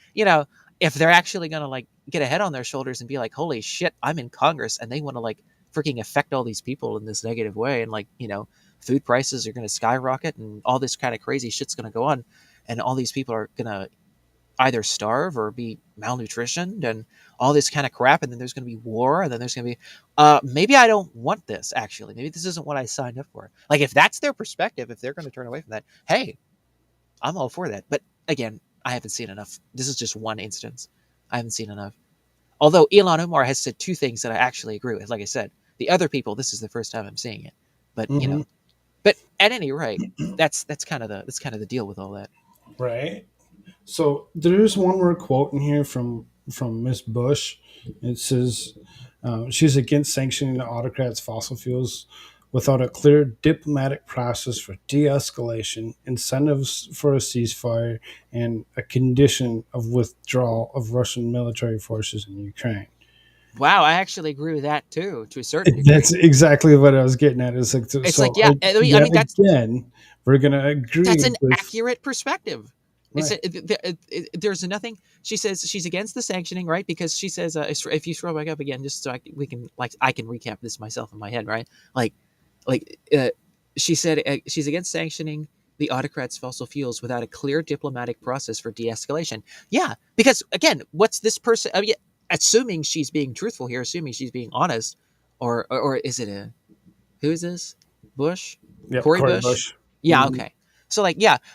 if they're actually going to like get a head on their shoulders and be like, holy shit, I'm in Congress and they want to like freaking affect all these people in this negative way. And like, food prices are going to skyrocket and all this kind of crazy shit's going to go on. And all these people are going to either starve or be malnutritioned and all this kind of crap. And then there's going to be war. And then there's going to be, maybe I don't want this actually. Maybe this isn't what I signed up for. Like if that's their perspective, if they're going to turn away from that, hey, I'm all for that. But again, I haven't seen enough. This is just one instance. I haven't seen enough. Although Ilhan Omar has said two things that I actually agree with. Like I said, the other people, this is the first time I'm seeing it. But but at any rate, that's kind of the deal with all that. Right. So there's one more quote in here from Miss Bush. It says she's against sanctioning the autocrats' fossil fuels without a clear diplomatic process for de-escalation, incentives for a ceasefire, and a condition of withdrawal of Russian military forces in Ukraine. Wow, I actually agree with that too, to a certain degree. That's exactly what I was getting at. It's like, yeah. I mean, that's again, we're gonna agree. That's an with, accurate perspective. Right. There's nothing. She says she's against the sanctioning, right? Because she says if you scroll back up again, just so I can recap this myself in my head, right? She said she's against sanctioning the autocrats' fossil fuels without a clear diplomatic process for de-escalation. Yeah, because again, what's this person? I mean, assuming she's being truthful here, assuming she's being honest, or is it who is this? Bush? Yep, Cori Bush? Yeah, Mm-hmm. okay. So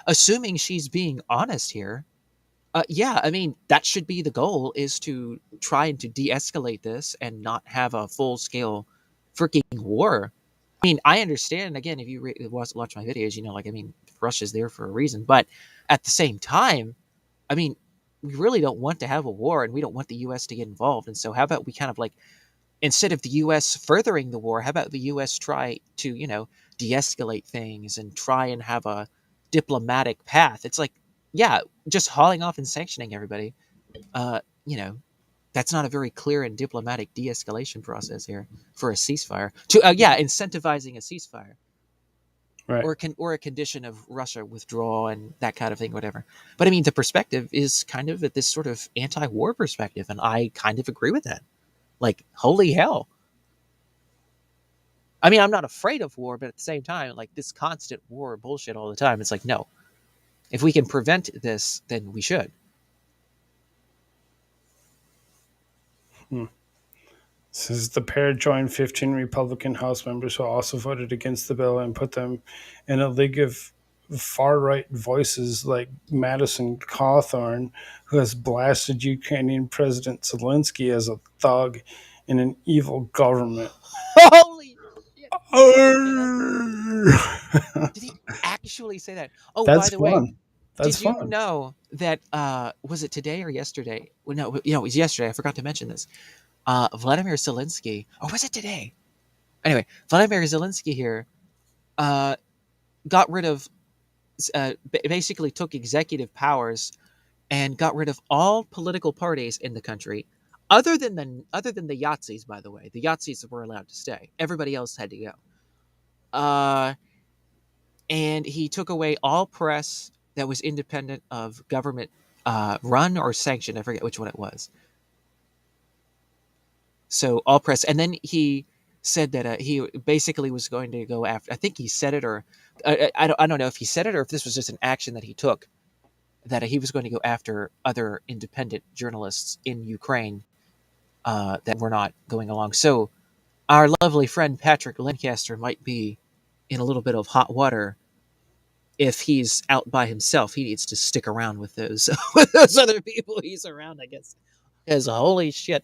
assuming she's being honest here, I mean, that should be the goal, is to try and to de-escalate this and not have a full-scale freaking war. I mean, I understand, again, if you watch my videos, I mean, Russia's there for a reason. But at the same time, I mean, we really don't want to have a war and we don't want the U.S. to get involved. And so how about we kind of instead of the U.S. furthering the war, how about the U.S. try to, de-escalate things and try and have a diplomatic path? It's like, yeah, just hauling off and sanctioning everybody, that's not a very clear and diplomatic de-escalation process here for a ceasefire. Incentivizing a ceasefire, Right. or a condition of Russia withdrawal and that kind of thing, whatever. But I mean, the perspective is kind of at this sort of anti-war perspective, and I kind of agree with that. Like, holy hell. I mean, I'm not afraid of war, but at the same time, like this constant war bullshit all the time, it's like, no. If we can prevent this, then we should. Says the pair joined 15 Republican House members who also voted against the bill and put them in a league of far-right voices like Madison Cawthorn, who has blasted Ukrainian President Zelensky as a thug and an evil government. Holy Did he actually say that? Oh, by That's the way, fun. That's did you fun. know that was it today or yesterday? Well, no, it was yesterday. I forgot to mention this. Vladimir Zelensky, or was it today? Anyway, Vladimir Zelensky here uh, got rid of, basically took executive powers and got rid of all political parties in the country, other than the Yahtzees. By the way, the Yahtzees were allowed to stay. Everybody else had to go. Uh, and he took away all press that was independent of government run or sanctioned. I forget which one it was. So all press, and then he said that he basically was going to go after. I think he said it, or I don't know if he said it or if this was just an action that he took. That he was going to go after other independent journalists in Ukraine that were not going along. So our lovely friend Patrick Lancaster might be in a little bit of hot water if he's out by himself. He needs to stick around with those with those other people he's around, I guess. Because holy shit.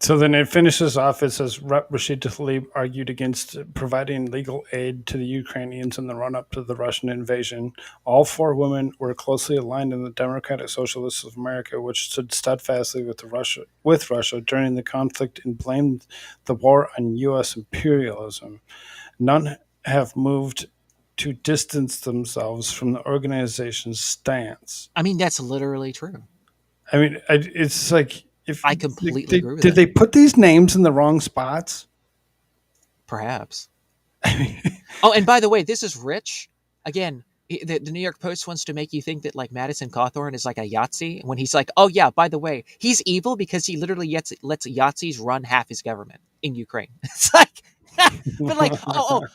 So then it finishes off. It says Rashid Tlaib argued against providing legal aid to the Ukrainians in the run up to the Russian invasion. All four women were closely aligned in the Democratic Socialists of America, which stood steadfastly with Russia during the conflict and blamed the war on U.S. imperialism. None have moved to distance themselves from the organization's stance. I mean, that's literally true. I mean, it's like, if I completely agree with did that. they put these names in the wrong spots? Perhaps. Oh, and by the way, this is Rich. Again, the New York Post wants to make you think that like Madison Cawthorn is like a Yahtzee when he's like, oh yeah, by the way, he's evil because he literally lets Yahtzees run half his government in Ukraine. It's like, but like,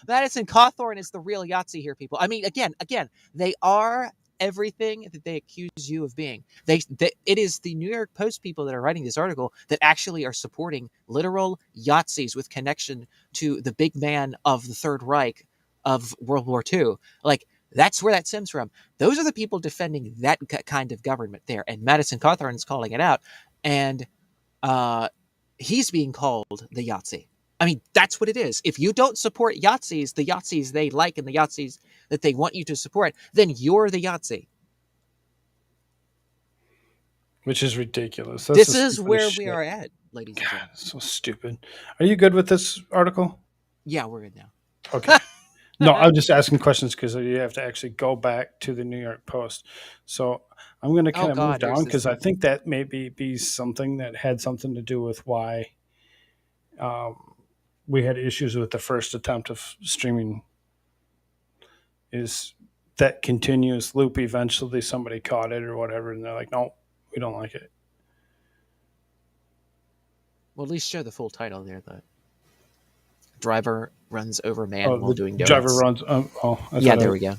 Madison Cawthorn is the real Yahtzee here, people. I mean, again, they are everything that they accuse you of being. It is the New York Post people that are writing this article that actually are supporting literal Yahtzees with connection to the big man of the Third Reich of World War II. Like, that's where that stems from. Those are the people defending that kind of government there. And Madison Cawthorn is calling it out. And he's being called the Yahtzee. I mean, that's what it is. If you don't support Yahtzees, the Yahtzees they like and the Yahtzees that they want you to support, then you're the Yahtzee. Which is ridiculous. This is where we are at, ladies and gentlemen. So stupid. Are you good with this article? Yeah, we're good now. Okay. No, I'm just asking questions because you have to actually go back to the New York Post. So I'm going to kind of move down because I think that maybe be something that had something to do with why we had issues with the first attempt of streaming. Is that continuous loop? Eventually somebody caught it or whatever, and they're like, no, we don't like it. Well, at least show the full title there. The driver runs over man while doing donuts. Driver runs. Yeah, there we go.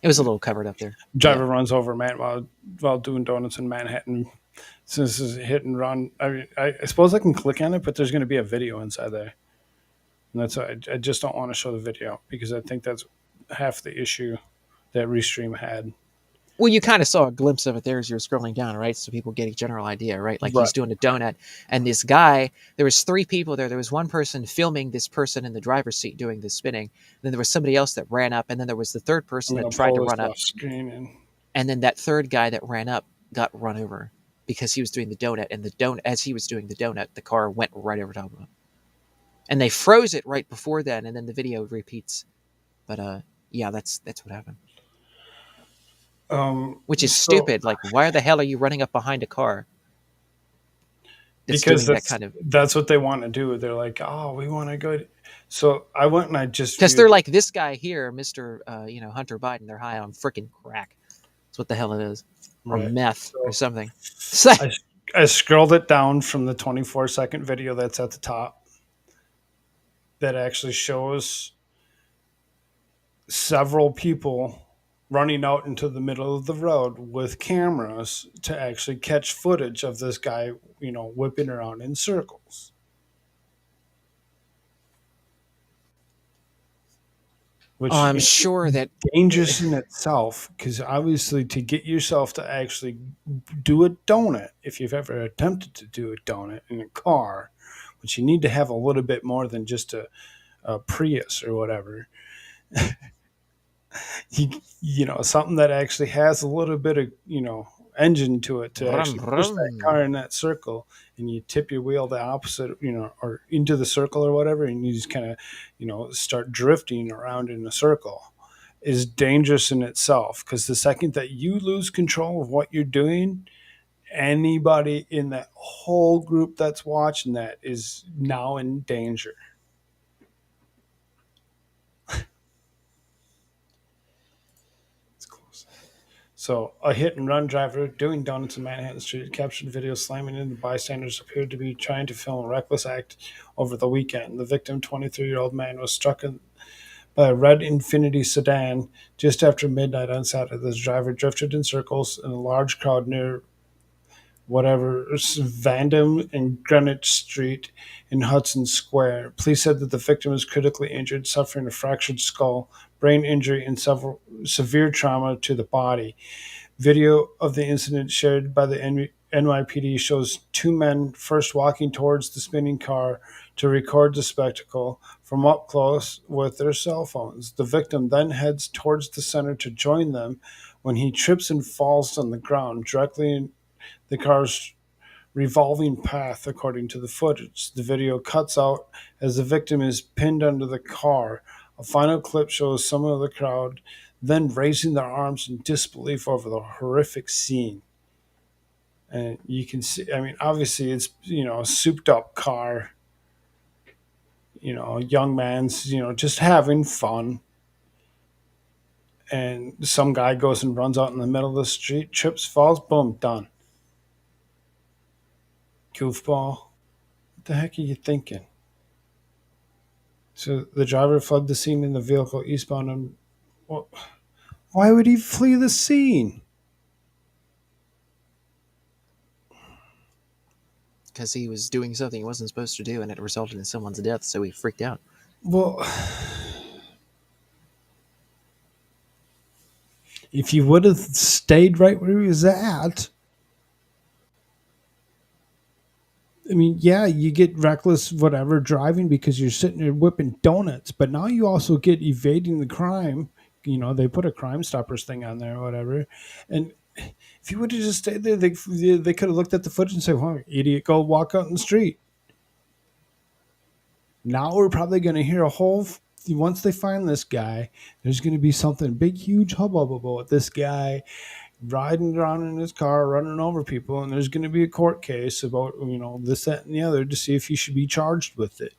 It was a little covered up there. Driver runs over man while doing donuts in Manhattan. Since this is a hit and run, I suppose I can click on it, but there's going to be a video inside there, and that's I just don't want to show the video because I think that's half the issue that Restream had. Well, you kind of saw a glimpse of it there as you were scrolling down, right? So people get a general idea, right? Like he's doing a donut, and this guy, there was 3 people there. There was one person filming this person in the driver's seat doing the spinning. Then there was somebody else that ran up, and then there was the third person that tried to run up. And then that third guy that ran up got run over because he was doing the donut, and as he was doing the donut, the car went right over top of him. And they froze it right before then, and then the video repeats. But yeah, that's what happened. Which is stupid. Like, why the hell are you running up behind a car? Because that's what they want to do. They're like, oh, we want to go. So I went and I just because they're like this guy here, Mr. Hunter Biden. They're high on freaking crack. That's what the hell it is, or meth or something. I scrolled it down from the 24-second video that's at the top. That actually shows several people running out into the middle of the road with cameras to actually catch footage of this guy, whipping around in circles. Which I'm sure that dangerous in itself, because obviously to get yourself to actually do a donut, if you've ever attempted to do a donut in a car but you need to have a little bit more than just a Prius or whatever. Something that actually has a little bit of, engine to it to Vroom, actually push that vroom. car in that circle, and you tip your wheel the opposite, or into the circle or whatever, and you just kind of, start drifting around in a circle, is dangerous in itself, because the second that you lose control of what you're doing, anybody in that whole group that's watching that is now in danger. It's close. So, a hit and run driver doing donuts in Manhattan Street captured video slamming into bystanders appeared to be trying to film a reckless act over the weekend. The victim, 23-year-old man, was struck by a red Infiniti sedan just after midnight on Saturday. This driver drifted in circles in a large crowd near Vandam and Greenwich Street in Hudson Square. Police said that the victim was critically injured, suffering a fractured skull, brain injury, and severe trauma to the body. Video of the incident shared by the NYPD shows two men first walking towards the spinning car to record the spectacle from up close with their cell phones. The victim then heads towards the center to join them when he trips and falls on the ground directly in the car's revolving path, according to the footage. The video cuts out as the victim is pinned under the car. A final clip shows some of the crowd then raising their arms in disbelief over the horrific scene. And you can see, obviously it's, a souped up car, a young man's, just having fun. And some guy goes and runs out in the middle of the street, trips, falls, boom, done. Goofball. What the heck are you thinking? So the driver fled the scene in the vehicle eastbound. And why would he flee the scene? Because he was doing something he wasn't supposed to do, and it resulted in someone's death, so he freaked out. Well, if he would have stayed right where he was at, yeah, you get reckless, whatever, driving because you're sitting there whipping donuts, but now you also get evading the crime. They put a Crime Stoppers thing on there or whatever. And if you would have just stayed there, they could have looked at the footage and said, well, idiot, go walk out in the street. Now we're probably going to hear once they find this guy, there's going to be something big, huge hubbub about this guy riding around in his car, running over people, and there's going to be a court case about, this, that, and the other to see if he should be charged with it.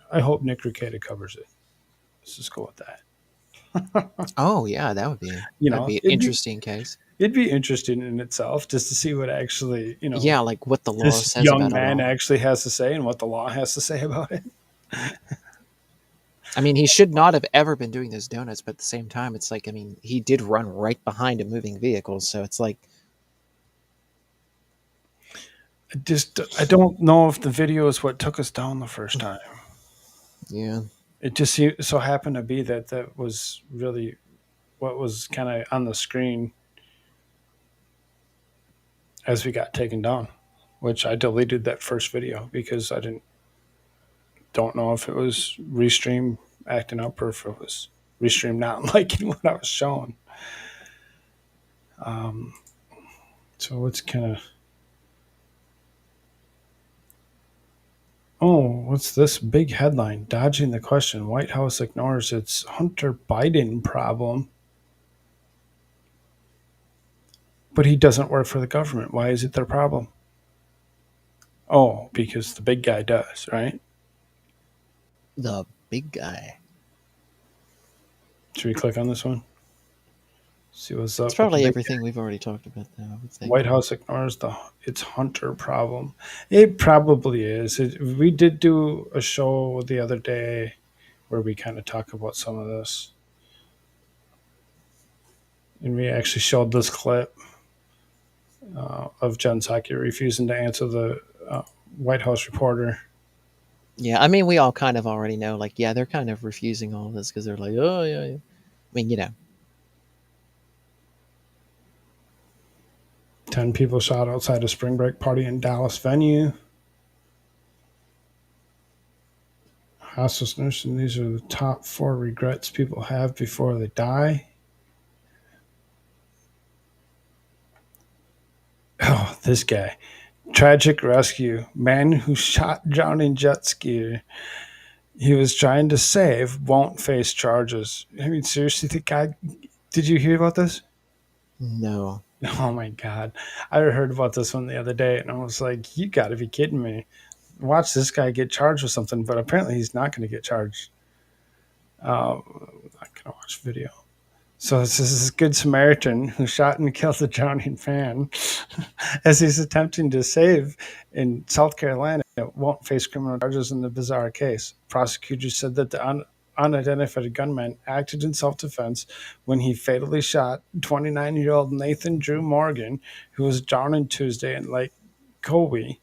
I hope Nick Rekieta covers it. Let's just go with that. Oh, yeah, that would be, that'd be an interesting case. It'd be interesting in itself just to see what actually, yeah, like what the law this says young about man it all. actually has to say and what the law has to say about it. He should not have ever been doing those donuts, but at the same time, it's like, he did run right behind a moving vehicle, so it's like... I don't know if the video is what took us down the first time. Yeah. It just so happened to be that was really what was kind of on the screen as we got taken down, which I deleted that first video because I don't know if it was Restream acting up or if it was Restream not liking what I was showing. So it's kind of... Oh, what's this big headline? Dodging the question. White House ignores its Hunter Biden problem. But he doesn't work for the government. Why is it their problem? Oh, because the big guy does, right? The big guy. Should we click on this one? See what's up. It's probably everything we've already talked about, though, I would think. White House ignores its Hunter problem. It probably is. We did do a show the other day where we kind of talk about some of this. And we actually showed this clip of Jen Psaki refusing to answer the White House reporter. Yeah, we all kind of already know, like, yeah, they're kind of refusing all of this because they're like, oh, yeah. 10 people shot outside a spring break party in Dallas venue. hospice nurse, and these are the top 4 regrets people have before they die. Oh, this guy. Tragic rescue. Man who shot drowning jet skier he was trying to save won't face charges. I mean, seriously, the guy. Did you hear about this? No. Oh my god. I heard about this one the other day and I was like, you gotta be kidding me. Watch this guy get charged with something, but apparently he's not going to get charged. I'm not going to watch video. So this is a good Samaritan who shot and killed a drowning fan as he's attempting to save in South Carolina. Won't face criminal charges in the bizarre case. Prosecutors said that the unidentified gunman acted in self-defense when he fatally shot 29-year-old Nathan Drew Morgan, who was drowning Tuesday in Lake Colby.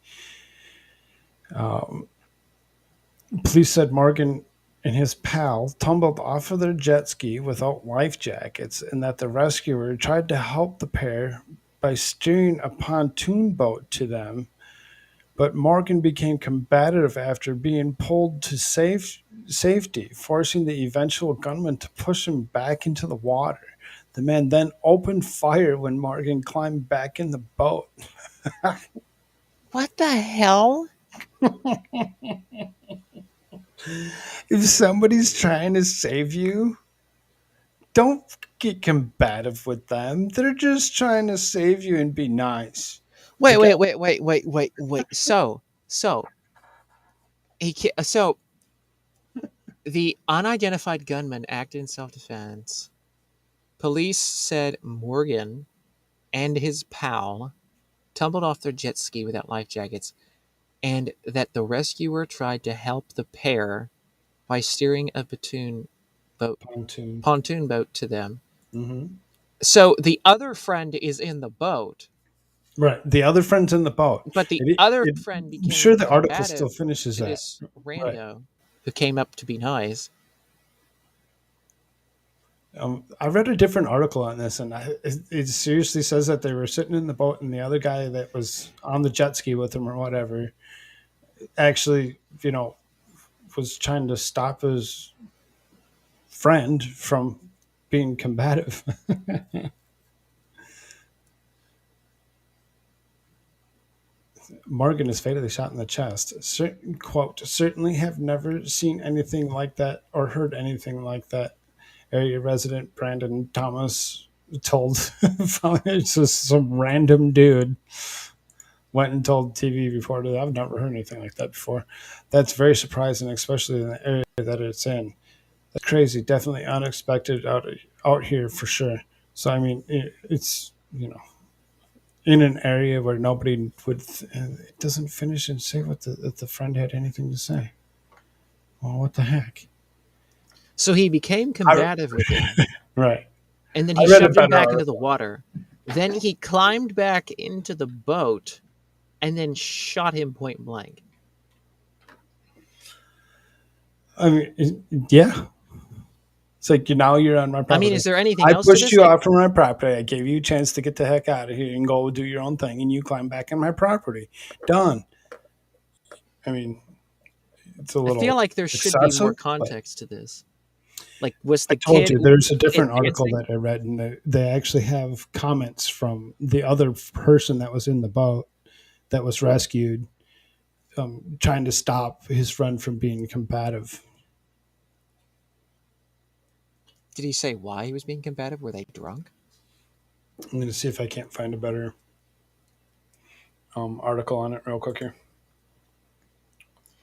Police said Morgan and his pal tumbled off of their jet ski without life jackets and that the rescuer tried to help the pair by steering a pontoon boat to them. But Morgan became combative after being pulled to safety, forcing the eventual gunman to push him back into the water. The man then opened fire when Morgan climbed back in the boat. What the hell? If somebody's trying to save you, don't get combative with them. They're just trying to save you and be nice. Wait. So the unidentified gunman acted in self-defense. Police said Morgan and his pal tumbled off their jet ski without life jackets, and that the rescuer tried to help the pair by steering a pontoon boat to them. Mm-hmm. So the other friend is in the boat. Right. The other friend's in the boat. But the other friend became I'm sure the article combative still finishes to that. this Right. rando who came up to be nice. I read a different article on this, and it seriously says that they were sitting in the boat, and the other guy that was on the jet ski with him or whatever actually, was trying to stop his friend from being combative. Morgan is fatally shot in the chest. Quote, certainly have never seen anything like that or heard anything like that. Area resident Brandon Thomas told it's just some random dude went and told TV reporter, I've never heard anything like that before. That's very surprising, especially in the area that it's in. That's crazy. Definitely unexpected out here for sure. So, I mean, it's, in an area where nobody would, it doesn't finish and say what the friend had anything to say. Well, what the heck? So he became combative with him. Right. And then he shoved him back into the water. Then he climbed back into the boat and then shot him point blank. I mean, yeah. It's like, now you're on my property. I mean, is there anything else? I pushed you off from my property. I gave you a chance to get the heck out of here and go do your own thing, and you climb back on my property. Done. I mean, it's a little. I feel like there should be more context to this. Like, was the I told kid you, there's a different article that I read, and they actually have comments from the other person that was in the boat that was rescued, trying to stop his friend from being combative. Did he say why he was being combative? Were they drunk? I'm going to see if I can't find a better article on it real quick here.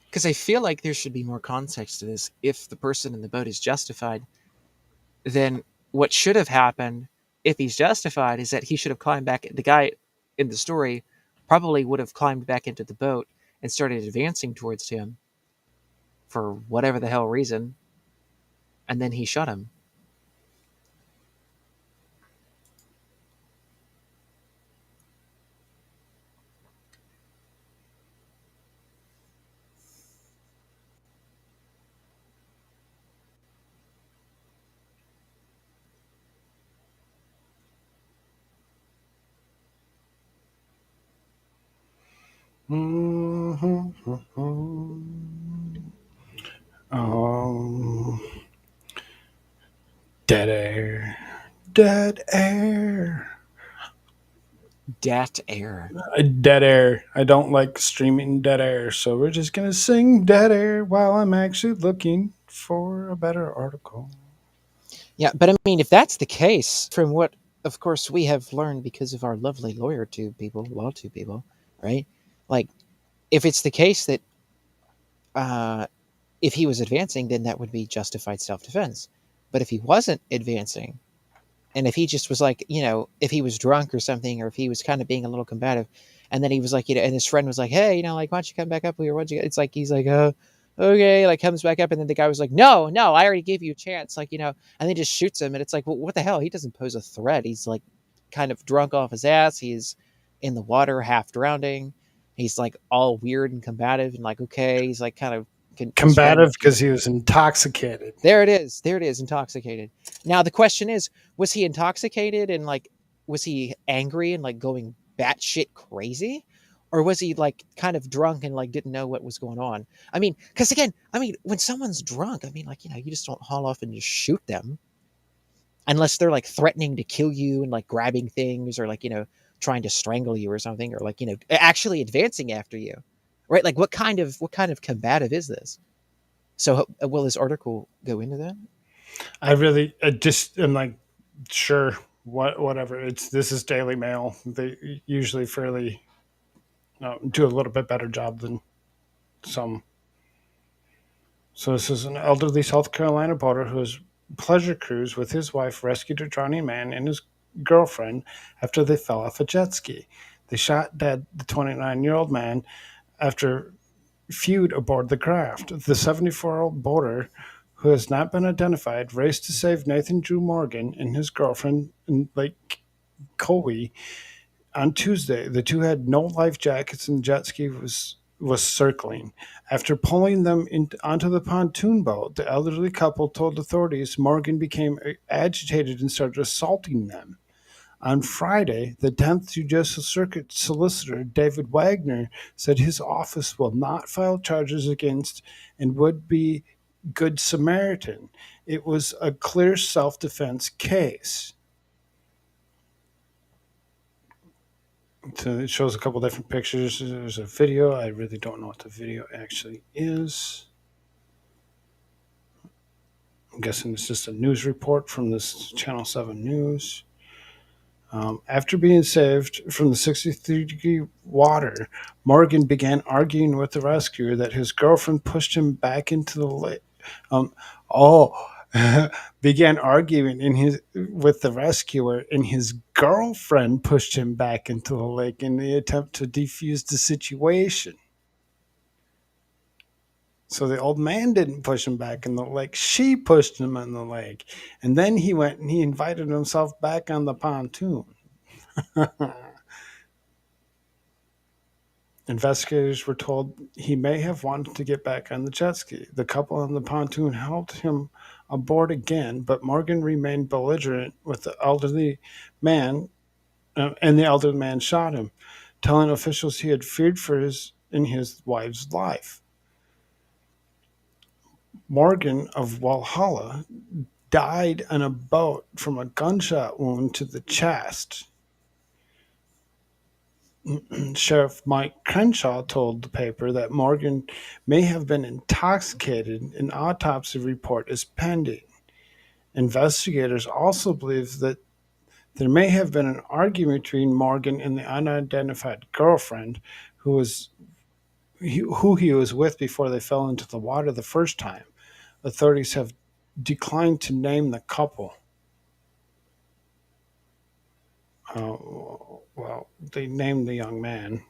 Because I feel like there should be more context to this. If the person in the boat is justified, then what should have happened, if he's justified, is that he should have climbed back. The guy in the story probably would have climbed back into the boat and started advancing towards him for whatever the hell reason, and then he shot him. Dead air. Dat air. Dead air. I don't like streaming dead air, so we're just gonna sing dead air while I'm actually looking for a better article. Yeah, but I mean, if that's the case, from what, of course, we have learned because of our lovely lawyer tube people, law tube people, right? Like, if it's the case that if he was advancing, then that would be justified self-defense. But if he wasn't advancing, and if he just was like, if he was drunk or something, or if he was kind of being a little combative, and then he was like, and his friend was like, hey, like, why don't you come back up here? It's like, he's like, okay, like comes back up, and then the guy was like, no, I already gave you a chance, like, and then just shoots him, and it's like, well, what the hell? He doesn't pose a threat. He's like kind of drunk off his ass. He's in the water, half drowning. He's like all weird and combative, and like, okay, he's like kind of Combative because he was intoxicated. There it is, intoxicated. Now the question is, was he intoxicated and like, was he angry and like going batshit crazy? Or was he like kind of drunk and like didn't know what was going on? I mean, because again, when someone's drunk, like, you just don't haul off and just shoot them. Unless they're like threatening to kill you and like grabbing things, or like, trying to strangle you or something, or like, actually advancing after you. Right? Like what kind of combative is this? So will this article go into that? I just am like, sure, whatever. This is Daily Mail. They usually fairly do a little bit better job than some. So this is an elderly South Carolina boater whose pleasure cruise with his wife rescued a drowning man and his girlfriend after they fell off a jet ski. They shot dead the 29-year-old man after feud aboard the craft. The 74-year-old boater, who has not been identified, raced to save Nathan Drew Morgan and his girlfriend in Lake Cowie on Tuesday. The two had no life jackets and the jet ski was circling. After pulling them onto the pontoon boat, the elderly couple told authorities Morgan became agitated and started assaulting them. On Friday, the 10th Judicial Circuit Solicitor David Wagner said his office will not file charges against and would be Good Samaritan. It was a clear self-defense case. So it shows a couple different pictures. There's a video. I really don't know what the video actually is. I'm guessing it's just a news report from this Channel 7 News. After being saved from the 63-degree water, Morgan began arguing with the rescuer that his girlfriend pushed him back into the lake. Began arguing with the rescuer, and his girlfriend pushed him back into the lake in the attempt to defuse the situation. So the old man didn't push him back in the lake. She pushed him in the lake. And then he went and he invited himself back on the pontoon. Investigators were told he may have wanted to get back on the jet ski. The couple on the pontoon helped him aboard again, but Morgan remained belligerent with the elderly man, and the elderly man shot him, telling officials he had feared for his wife's life. Morgan of Walhalla died on a boat from a gunshot wound to the chest. Sheriff Mike Crenshaw told the paper that Morgan may have been intoxicated. An autopsy report is pending. Investigators also believe that there may have been an argument between Morgan and the unidentified girlfriend who he was with before they fell into the water the first time. Authorities have declined to name the couple. Well, they named the young man.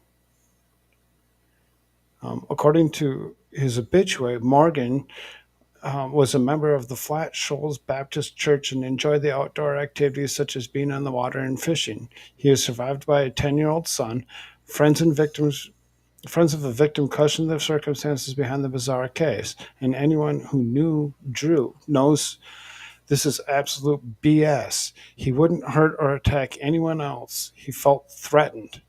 According to his obituary, Morgan was a member of the Flat Shoals Baptist Church and enjoyed the outdoor activities such as being on the water and fishing. He is survived by a 10-year-old son. Friends of a victim questioned the circumstances behind the bizarre case, and anyone who knew Drew knows this is absolute BS. He wouldn't hurt or attack anyone else. He felt threatened.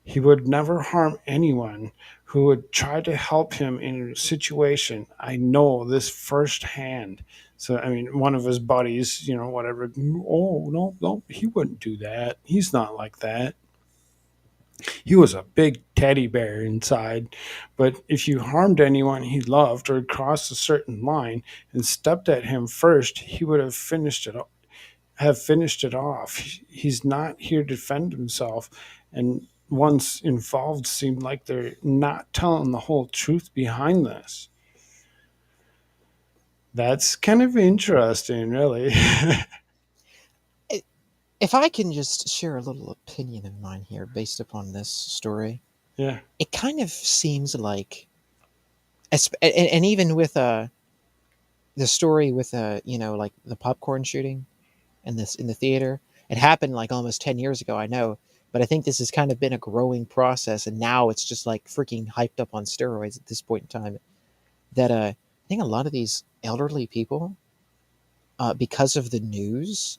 He would never harm anyone who would try to help him in a situation. I know this firsthand. So, I mean, one of his buddies, whatever, oh, no, no, he wouldn't do that. He's not like that. He was a big teddy bear inside. But if you harmed anyone he loved or crossed a certain line and stepped at him first, he would have finished it off. He's not here to defend himself. And once involved seemed like they're not telling the whole truth behind this. That's kind of interesting, really. If I can just share a little opinion of mine here based upon this story, Yeah. it kind of seems like, and even with the story with like the popcorn shooting in the theater, it happened like almost 10 years ago, I know, but I think this has kind of been a growing process, and now it's just like freaking hyped up on steroids at this point in time. That I think a lot of these elderly people, because of the news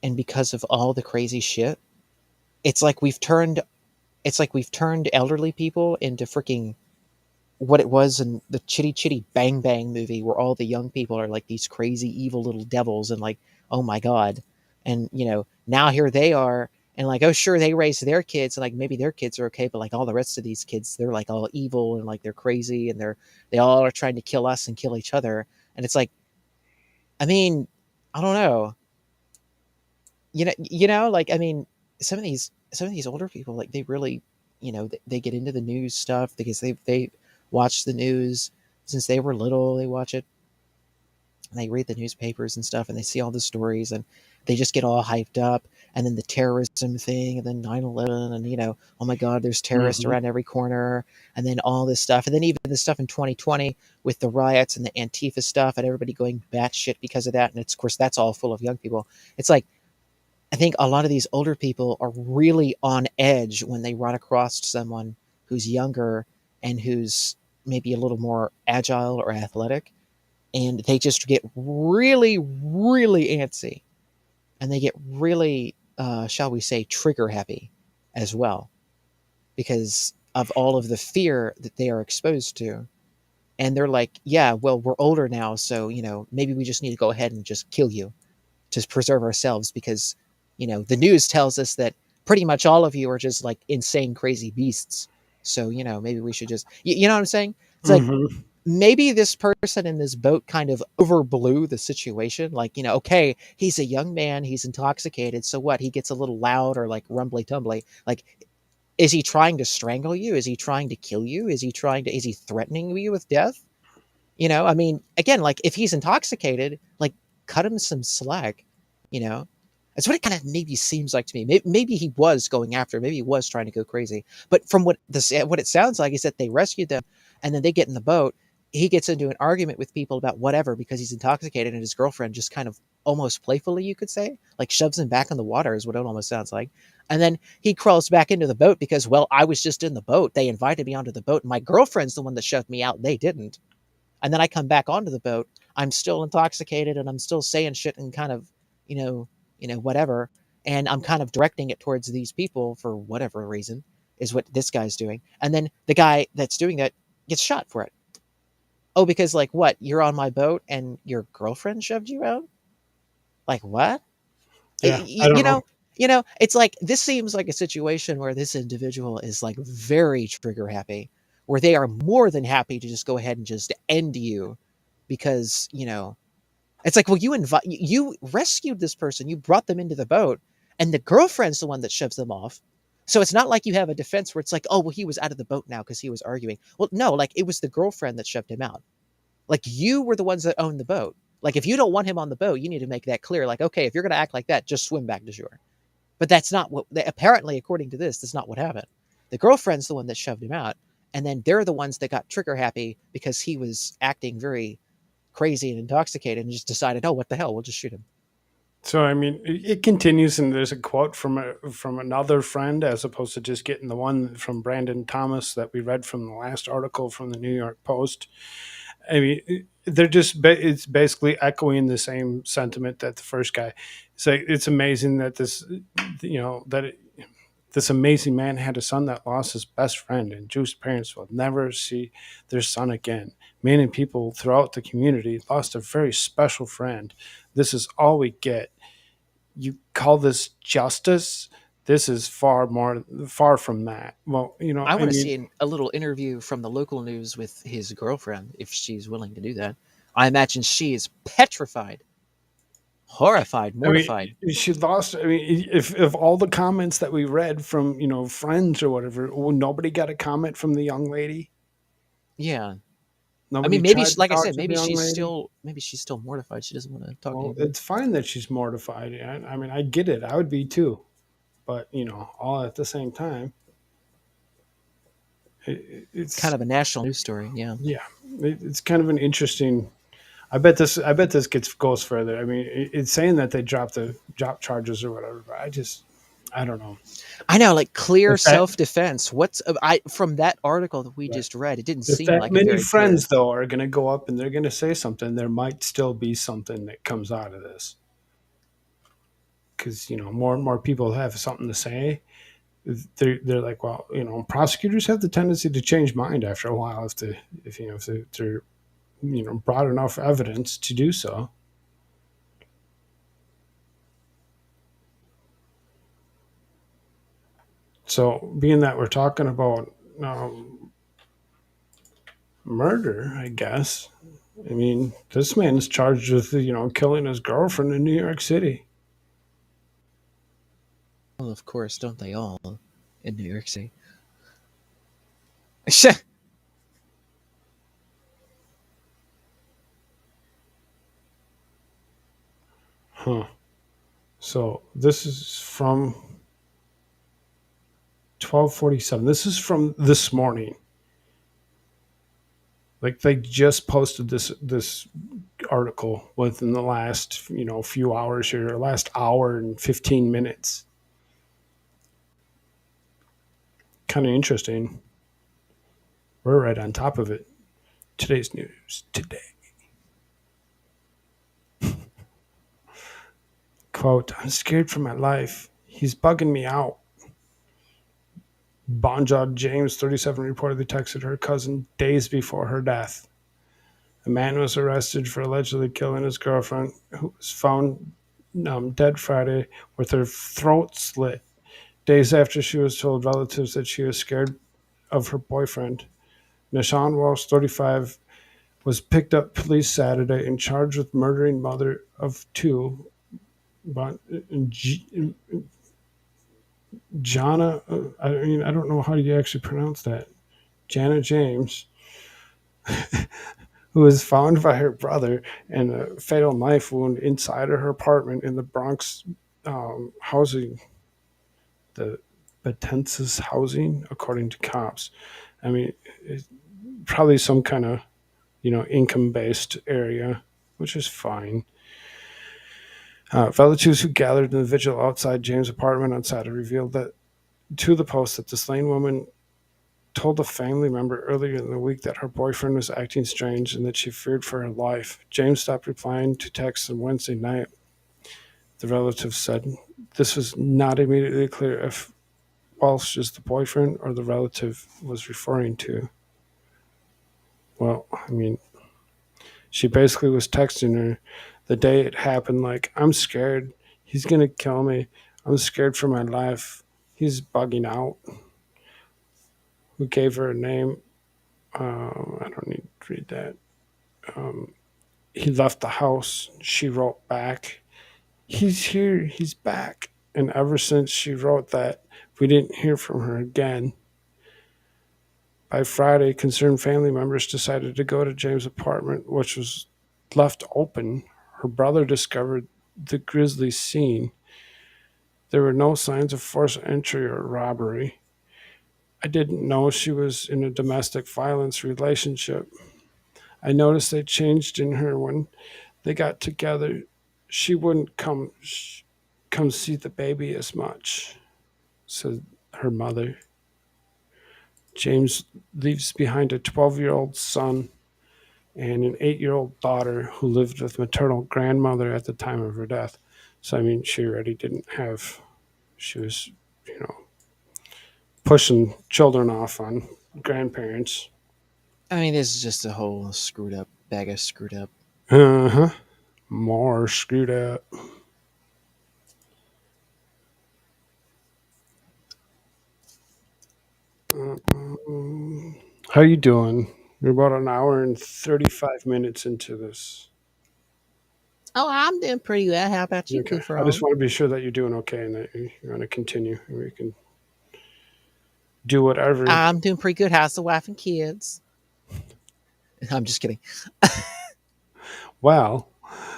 and because of all the crazy shit, it's like we've turned elderly people into freaking what it was in the Chitty Chitty Bang Bang movie, where all the young people are like these crazy evil little devils, and like, oh my god. And now here they are, and like, oh sure, they raised their kids, and like maybe their kids are okay, but like all the rest of these kids, they're like all evil, and like they're crazy, and they all are trying to kill us and kill each other. And it's like, I mean, I don't know. Like, I mean, some of these older people, like, they really, they get into the news stuff because they watch the news since they were little. They watch it, and they read the newspapers and stuff, and they see all the stories, and they just get all hyped up. And then the terrorism thing, and then 9/11, and oh my god, there's terrorists Hmm. around every corner, and then all this stuff, and then even the stuff in 2020 with the riots and the Antifa stuff, and everybody going batshit because of that. And it's, of course, that's all full of young people. It's like, I think a lot of these older people are really on edge when they run across someone who's younger and who's maybe a little more agile or athletic, and they just get really, really antsy, and they get really, shall we say, trigger happy as well, because of all of the fear that they are exposed to. And they're like, yeah, well, we're older now, so maybe we just need to go ahead and just kill you to preserve ourselves, because the news tells us that pretty much all of you are just like insane crazy beasts. So maybe we should just, you know what I'm saying? It's like, Hmm. maybe this person in this boat kind of overblew the situation. Like, okay, he's a young man, he's intoxicated, so what, he gets a little loud or like rumbly tumbly. Like, is he trying to strangle you? Is he trying to kill you? Is he threatening you with death? I mean, again, like, if he's intoxicated, like, cut him some slack. You know, that's what it kind of maybe seems like to me. Maybe he was going after. Maybe he was trying to go crazy. But from what it sounds like is that they rescued them, and then they get in the boat. He gets into an argument with people about whatever because he's intoxicated, and his girlfriend just kind of almost playfully, you could say, like, shoves him back in the water, is what it almost sounds like. And then he crawls back into the boat because, well, I was just in the boat. They invited me onto the boat, and my girlfriend's the one that shoved me out. They didn't. And then I come back onto the boat. I'm still intoxicated, and I'm still saying shit and kind of, whatever. And I'm kind of directing it towards these people for whatever reason, is what this guy's doing. And then the guy that's doing that gets shot for it. Oh, because, like, what? You're on my boat and your girlfriend shoved you out? Like, what? Yeah. I don't know. It's like, this seems like a situation where this individual is like very trigger happy, where they are more than happy to just go ahead and just end you because, it's like, well, you rescued this person, you brought them into the boat, and the girlfriend's the one that shoves them off. So it's not like you have a defense where it's like, oh, well, he was out of the boat now because he was arguing. Well, no, like, it was the girlfriend that shoved him out. Like, you were the ones that owned the boat. Like, if you don't want him on the boat, you need to make that clear. Like, okay, if you're going to act like that, just swim back to shore. But that's not what, apparently, according to this, that's not what happened. The girlfriend's the one that shoved him out. And then they're the ones that got trigger happy because he was acting very crazy and intoxicated, and just decided, oh, what the hell, we'll just shoot him. So I mean, it continues, and there's a quote from another friend, as opposed to just getting the one from Brandon Thomas that we read from the last article from the New York Post. I mean, they're just it's basically echoing the same sentiment that the first guy. It's like, it's amazing that this, that this amazing man had a son that lost his best friend, and Jewish parents will never see their son again. Many people throughout the community lost a very special friend. This is all we get. You call this justice? This is far from that. Well, I I want to mean, see a little interview from the local news with his girlfriend, if she's willing to do that. I imagine she is petrified, horrified, mortified. she lost. I mean, if all the comments that we read from friends or whatever, well, nobody got a comment from the young lady. Yeah. I Nobody mean, maybe, tried to like I talk said, to the young lady. maybe she's still mortified. She doesn't want to talk to Well, anybody. it's fine that she's mortified. I mean, I get it. I would be too, but all at the same time, It's it's kind of a national news story. Yeah. yeah, it's kind of an interesting. I bet this goes further. I mean, it's saying that they dropped charges or whatever, but I don't know. I know, like clear If that self-defense. What's I from that article that we right. just read, it didn't If seem that like a many very clear. friends though are going to go up and they're going to say something, there might still be something that comes out of this because more and more people have something to say. They're like, well, prosecutors have the tendency to change mind after a while if they're broad enough evidence to do so. So, being that we're talking about murder, I guess. I mean, this man is charged with killing his girlfriend in New York City. Well, of course, don't they all in New York City? Huh. So this is from 12:47. This is from this morning. Like they just posted this article within the last few hours here, last hour and 15 minutes. Kind of interesting. We're right on top of it. Today's news today. Quote, I'm scared for my life. He's bugging me out. Bonjad James, 37, reportedly texted her cousin days before her death. A man was arrested for allegedly killing his girlfriend, who was found dead Friday with her throat slit, days after she was told relatives that she was scared of her boyfriend. Nishan Walsh, 35, was picked up police Saturday and charged with murdering mother of two, Jana. I mean, I don't know how you actually pronounce that. Jana James, who was found by her brother and a fatal knife wound inside of her apartment in the Bronx housing, the Betensis housing, according to cops. I mean, it's probably some kind of income-based area, which is fine. Relatives who gathered in the vigil outside James' apartment on Saturday revealed that to the Post that the slain woman told a family member earlier in the week that her boyfriend was acting strange and that she feared for her life. James stopped replying to texts on Wednesday night. The relative said this was not immediately clear if Walsh is the boyfriend or the relative was referring to. Well, I mean, she basically was texting her the day it happened, like, I'm scared. He's going to kill me. I'm scared for my life. He's bugging out. Who gave her a name? I don't need to read that. He left the house. She wrote back, he's here. He's back. And ever since she wrote that, we didn't hear from her again. By Friday, concerned family members decided to go to James' apartment, which was left open. Her brother discovered the grisly scene. There were no signs of forced entry or robbery. I didn't know she was in a domestic violence relationship. I noticed they changed in her when they got together. She wouldn't come see the baby as much, said her mother. James leaves behind a 12-year-old son and an 8-year-old daughter who lived with maternal grandmother at the time of her death. So, I mean, she already didn't have, she was, pushing children off on grandparents. I mean, this is just a whole screwed up bag of screwed up. Uh-huh. More screwed up. How you doing? You're about an hour and 35 minutes into this. Oh, I'm doing pretty good. How about you, Okay. I just Koolfrogg? want to be sure that you're doing okay and that you're going to continue. And we can do whatever. I'm doing pretty good. How's the wife and kids? I'm just kidding. Well,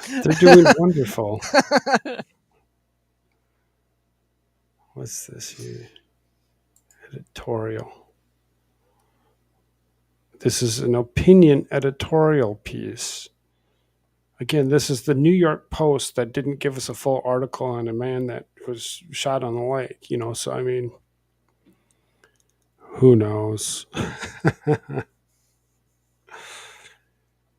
they're doing wonderful. What's this here? Editorial. This is an opinion editorial piece. Again, this is the New York Post that didn't give us a full article on a man that was shot on the lake, so I mean, who knows?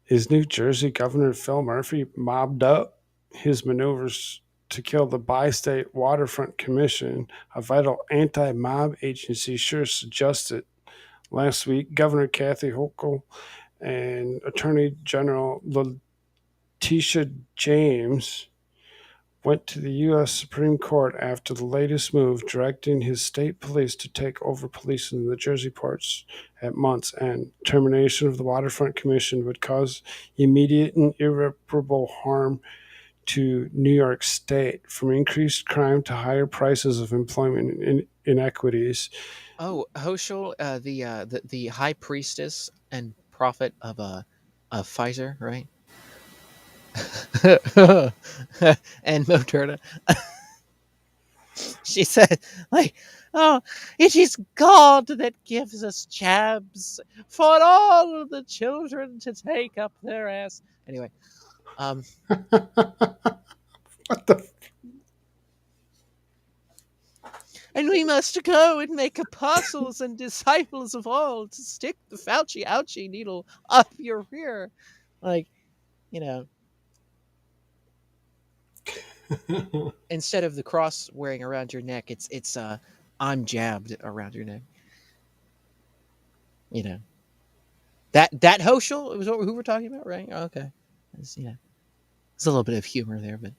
Is New Jersey Governor Phil Murphy mobbed up? His maneuvers to kill the Bi-State Waterfront Commission, a vital anti-mob agency, sure suggested. Last week, Governor Kathy Hochul and Attorney General Letitia James went to the U.S. Supreme Court after the latest move, directing his state police to take over policing the Jersey ports at month's end. Termination of the Waterfront Commission would cause immediate and irreparable harm to New York State, from increased crime to higher prices of employment inequities. Oh, Hochul, the high priestess and prophet of Pfizer, right? And Moderna. She said, like, oh, it is God that gives us jabs for all of the children to take up their ass. Anyway, What the? and we must go and make apostles and disciples of all to stick the Fauci ouchie needle up your rear. Like, instead of the cross wearing around your neck, it's I'm jabbed around your neck. That Hochul was who we're talking about, right? Oh, okay, it's, there's a little bit of humor there, but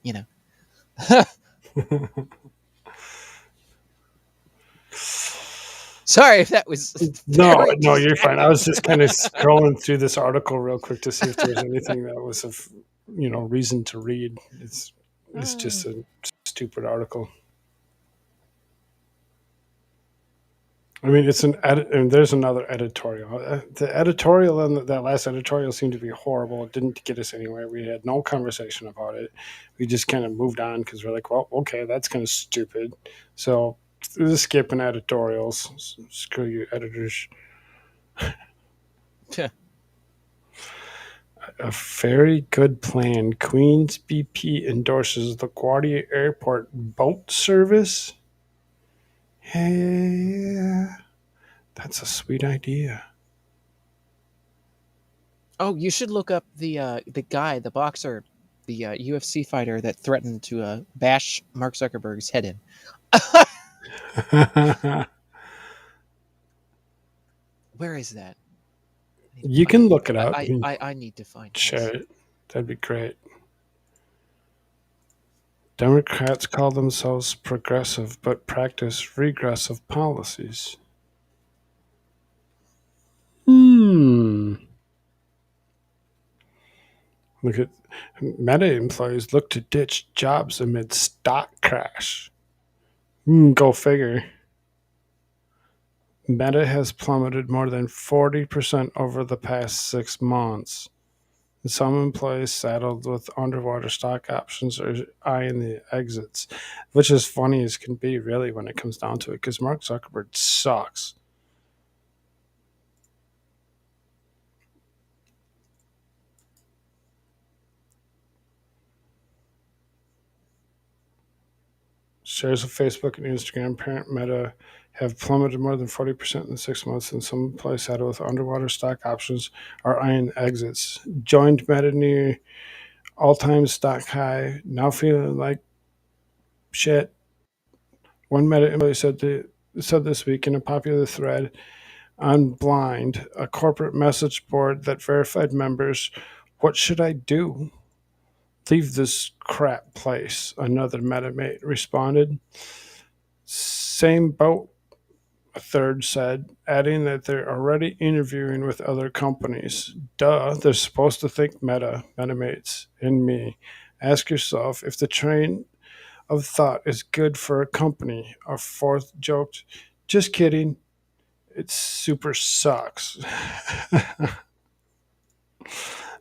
sorry if that was No, you're fine. I was just kind of scrolling through this article real quick to see if there's anything that was of reason to read. It's just a stupid article. I mean, it's and there's another editorial. The editorial and that last editorial seemed to be horrible. It didn't get us anywhere. We had no conversation about it. We just kind of moved on because we're like, well, okay, that's kind of stupid. So just skipping editorials. Screw you, editors. A very good plan. Queens BP endorses LaGuardia Airport boat service. Yeah, that's a sweet idea. Oh, you should look up the guy, the boxer, the UFC fighter that threatened to bash Mark Zuckerberg's head in. Where is that? You can look it up. I need to find share it. That'd be great. Democrats call themselves progressive but practice regressive policies. Look at Meta employees look to ditch jobs amid stock crash. Go figure. Meta has plummeted more than 40% over the past 6 months. Some employees saddled with underwater stock options are eyeing the exits, which is funny as can be, really, when it comes down to it, because Mark Zuckerberg sucks. Shares of Facebook and Instagram parent Meta have plummeted more than 40% in 6 months, and some employees saddled with underwater stock options are eyeing exits. Joined Meta near all-time stock high, now feeling like shit. One Meta employee said said this week in a popular thread on Blind, a corporate message board that verified members. What should I do? Leave this crap place, another metamate responded. Same boat, a third said, adding that they're already interviewing with other companies. Duh, they're supposed to think metamates, and me. Ask yourself if the train of thought is good for a company. A fourth joked, just kidding, it super sucks.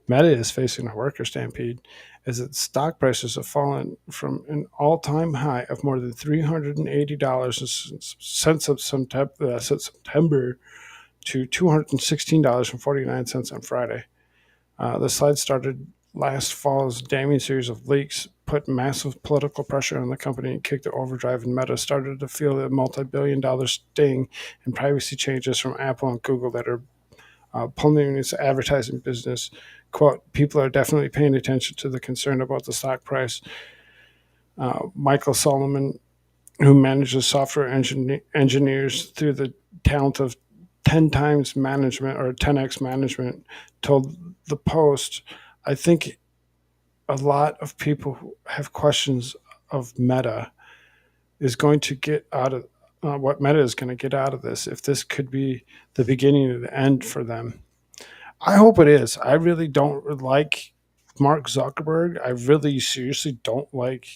Meta is facing a worker stampede as its stock prices have fallen from an all-time high of more than $380 since September to $216.49 on Friday. The slide started last fall's damning series of leaks put massive political pressure on the company and kicked the overdrive, and Meta started to feel the multi-billion-dollar sting and privacy changes from Apple and Google that are pulling its advertising business. Quote, people are definitely paying attention to the concern about the stock price. Michael Solomon, who manages software engineers through the talent of 10 times management or 10x management, told the Post, I think a lot of people who have questions of Meta is going to get out of what Meta is going to get out of this, if this could be the beginning of the end for them. I hope it is. I really don't like Mark Zuckerberg. I really seriously don't like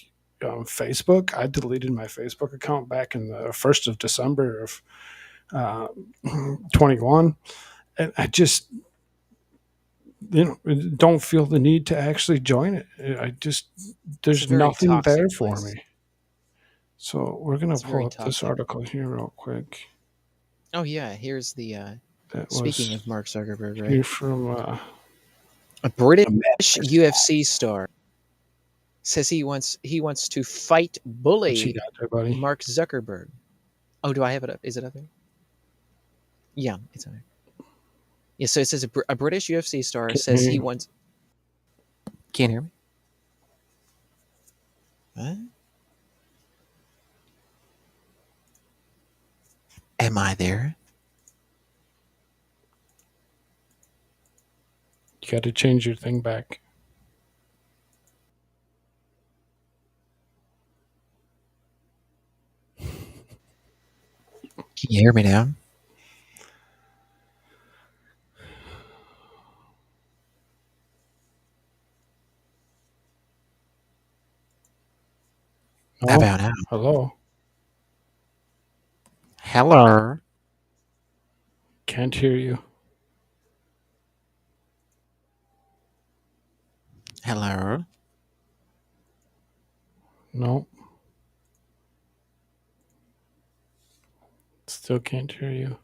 Facebook. I deleted my Facebook account back in the 1st of December of 21. And I just, don't feel the need to actually join it. There's nothing there for me. So we're going to pull up this article here real quick. Oh yeah, here's the speaking of Mark Zuckerberg, right? Here from a British UFC star says he wants to fight bully Mark Zuckerberg. Oh, do I have it up? Is it up there? Yeah, it's up there. Yeah, so it says a British UFC star says he wants. Can't hear me? What? Am I there? You got to change your thing back. Can you hear me now? Oh, how about now? Hello. Hello. Can't hear you. Hello. No. Still can't hear you.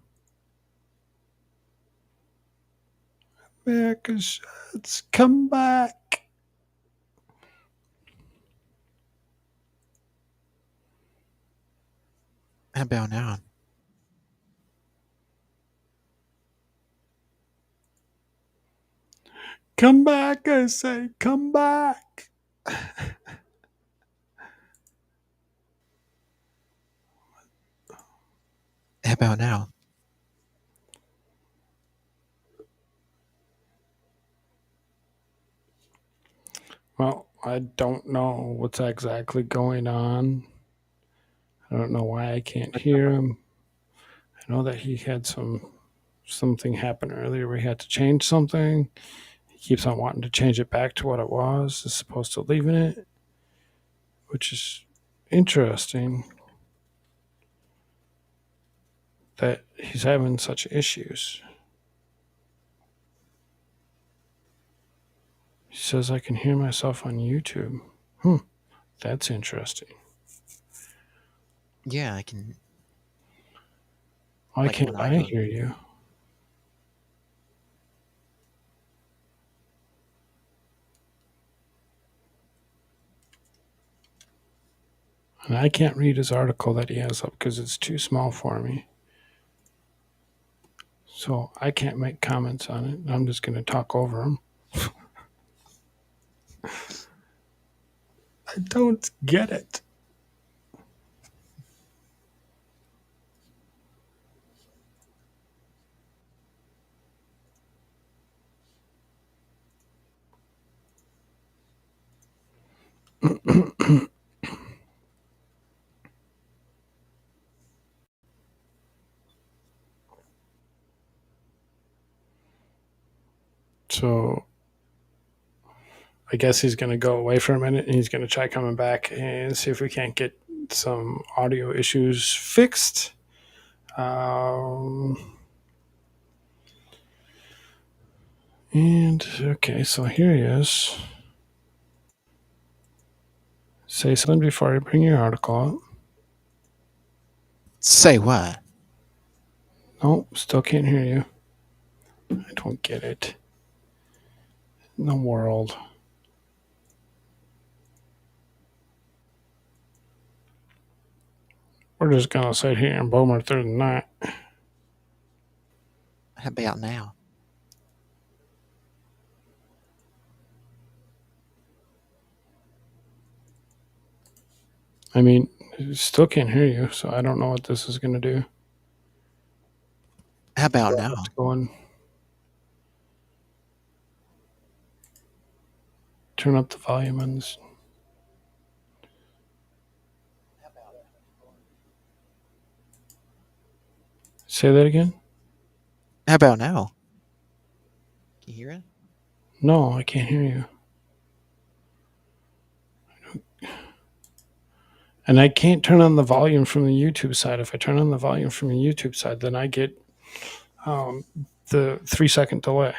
America shots, come back. How about now? Come back, I say, come back. How about now? Well, I don't know what's exactly going on. I don't know why I can't hear him. I know that he had something happen earlier where he had to change something. He keeps on wanting to change it back to what it was, as opposed to leaving it, which is interesting that he's having such issues. He says I can hear myself on YouTube. That's interesting. Yeah, I can. Why can't I hear you? And I can't read his article that he has up because it's too small for me. So I can't make comments on it. I'm just going to talk over him. I don't get it. So I guess he's going to go away for a minute and he's going to try coming back and see if we can't get some audio issues fixed. And okay, so here he is. Say something before I bring your article up. Say what? Nope, still can't hear you. I don't get it. In the world. We're just gonna sit here and boomer through the night. How about now? I mean, still can't hear you, so I don't know what this is gonna do. How about now? It's going. Turn up the volume on this. Say that again? How about now? Can you hear it? No, I can't hear you. And I can't turn on the volume from the YouTube side. If I turn on the volume from the YouTube side, then I get the 3-second delay.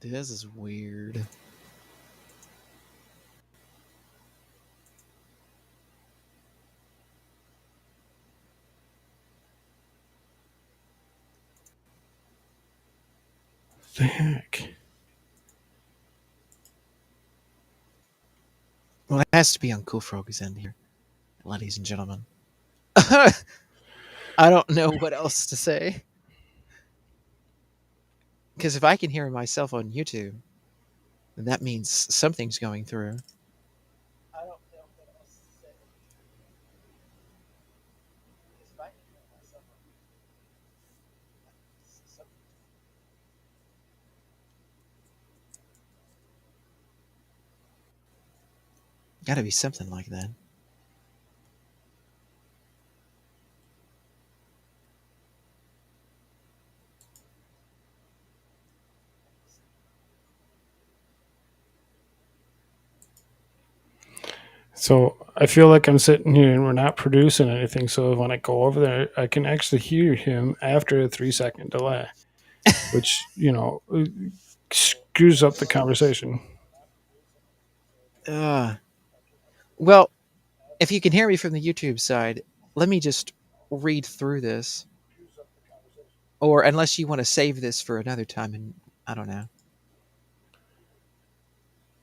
This is weird. What the heck? Well, it has to be on Koolfrogg's end here, ladies and gentlemen. I don't know what else to say. Because if I can hear myself on YouTube, then that means something's going through. I don't know what else to say. Because if I can hear myself on YouTube, that means something's gotta be something like that. So I feel like I'm sitting here and we're not producing anything. So when I go over there, I can actually hear him after a 3-second delay, which, screws up the conversation. Well, if you can hear me from the YouTube side, let me just read through this. Or unless you want to save this for another time, and I don't know.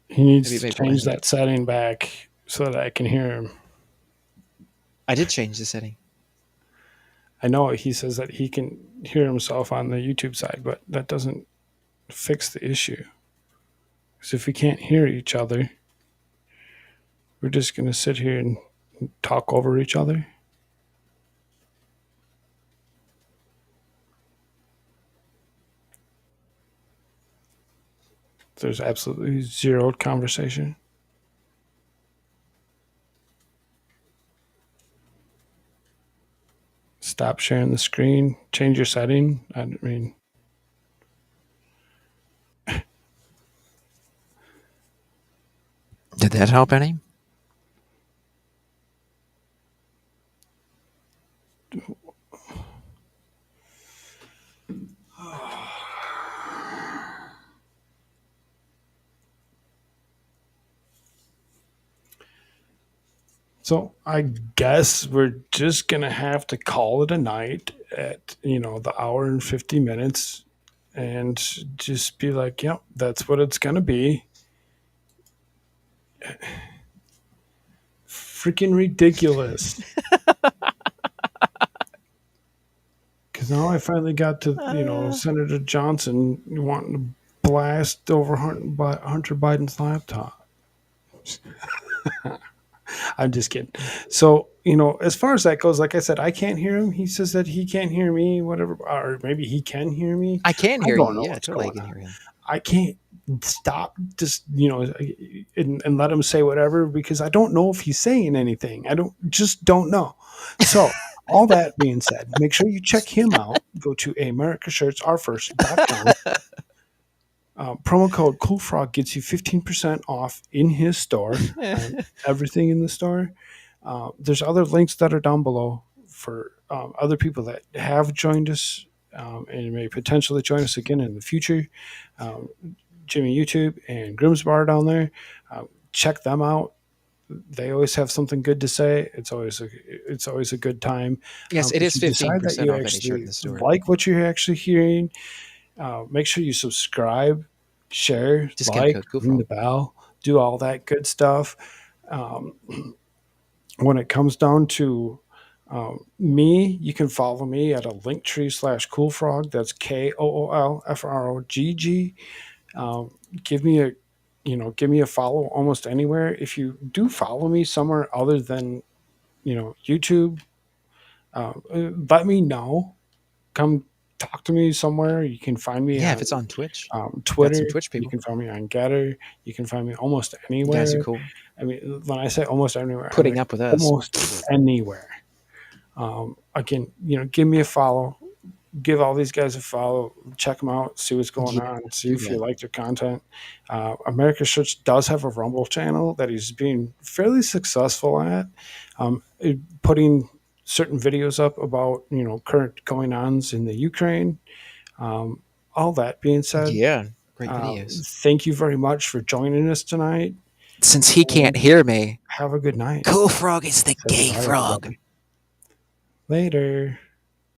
He needs to change that setting back so that I can hear him. I did change the setting. I know he says that he can hear himself on the YouTube side, but that doesn't fix the issue. Because if we can't hear each other, we're just going to sit here and talk over each other. There's absolutely zero conversation. Stop sharing the screen. Change your setting. I mean, did that help any? So I guess we're just going to have to call it a night at, the hour and 50 minutes and just be like, yep, that's what it's going to be. Freaking ridiculous. Because now I finally got to, Senator Johnson wanting to blast over Hunter Biden's laptop. I'm just kidding. So, as far as that goes, like I said, I can't hear him. He says that he can't hear me, whatever, or maybe he can hear me. I can I hear don't you. know Yeah, what's totally. I going can on. hear him. I can't stop just, and let him say whatever because I don't know if he's saying anything. I don't know. So, all that being said, make sure you check him out. Go to americashirtsourfirst.com. Promo code Koolfrogg gets you 15% off in his store and everything in the store. There's other links that are down below for other people that have joined us and may potentially join us again in the future. Jimmy YouTube and Grimm's Bar down there. Check them out. They always have something good to say. It's always a good time. Yes, it If is you decide that 15% you off any shirt in actually the store. like what you're actually hearing, make sure you subscribe, share, Discount like, code ring the Koolfrogg. bell, do all that good stuff. When it comes down to me, you can follow me at a linktree/Koolfrogg. That's KOOLFROGG. Give me a follow almost anywhere. If you do follow me somewhere other than YouTube, let me know. Come talk to me somewhere. You can find me Yeah, on if it's on Twitch. Got Twitter. some Twitch You people. can find me on Getter. You can find me almost You guys are anywhere. cool. I mean, when I say almost anywhere, I Putting mean up with us. almost anywhere. Again, give me a follow. Give all these guys a follow. Check them out. See what's going Yeah, on. See do if you that. like their content. America's Church does have a Rumble channel that he's being fairly successful at, putting certain videos up about current going ons in the Ukraine. All that being said, Yeah, great videos. thank you very much for joining us tonight. Since he can't And hear me, have a good night. Koolfrogg is the Say gay goodbye, frog. everybody. Later.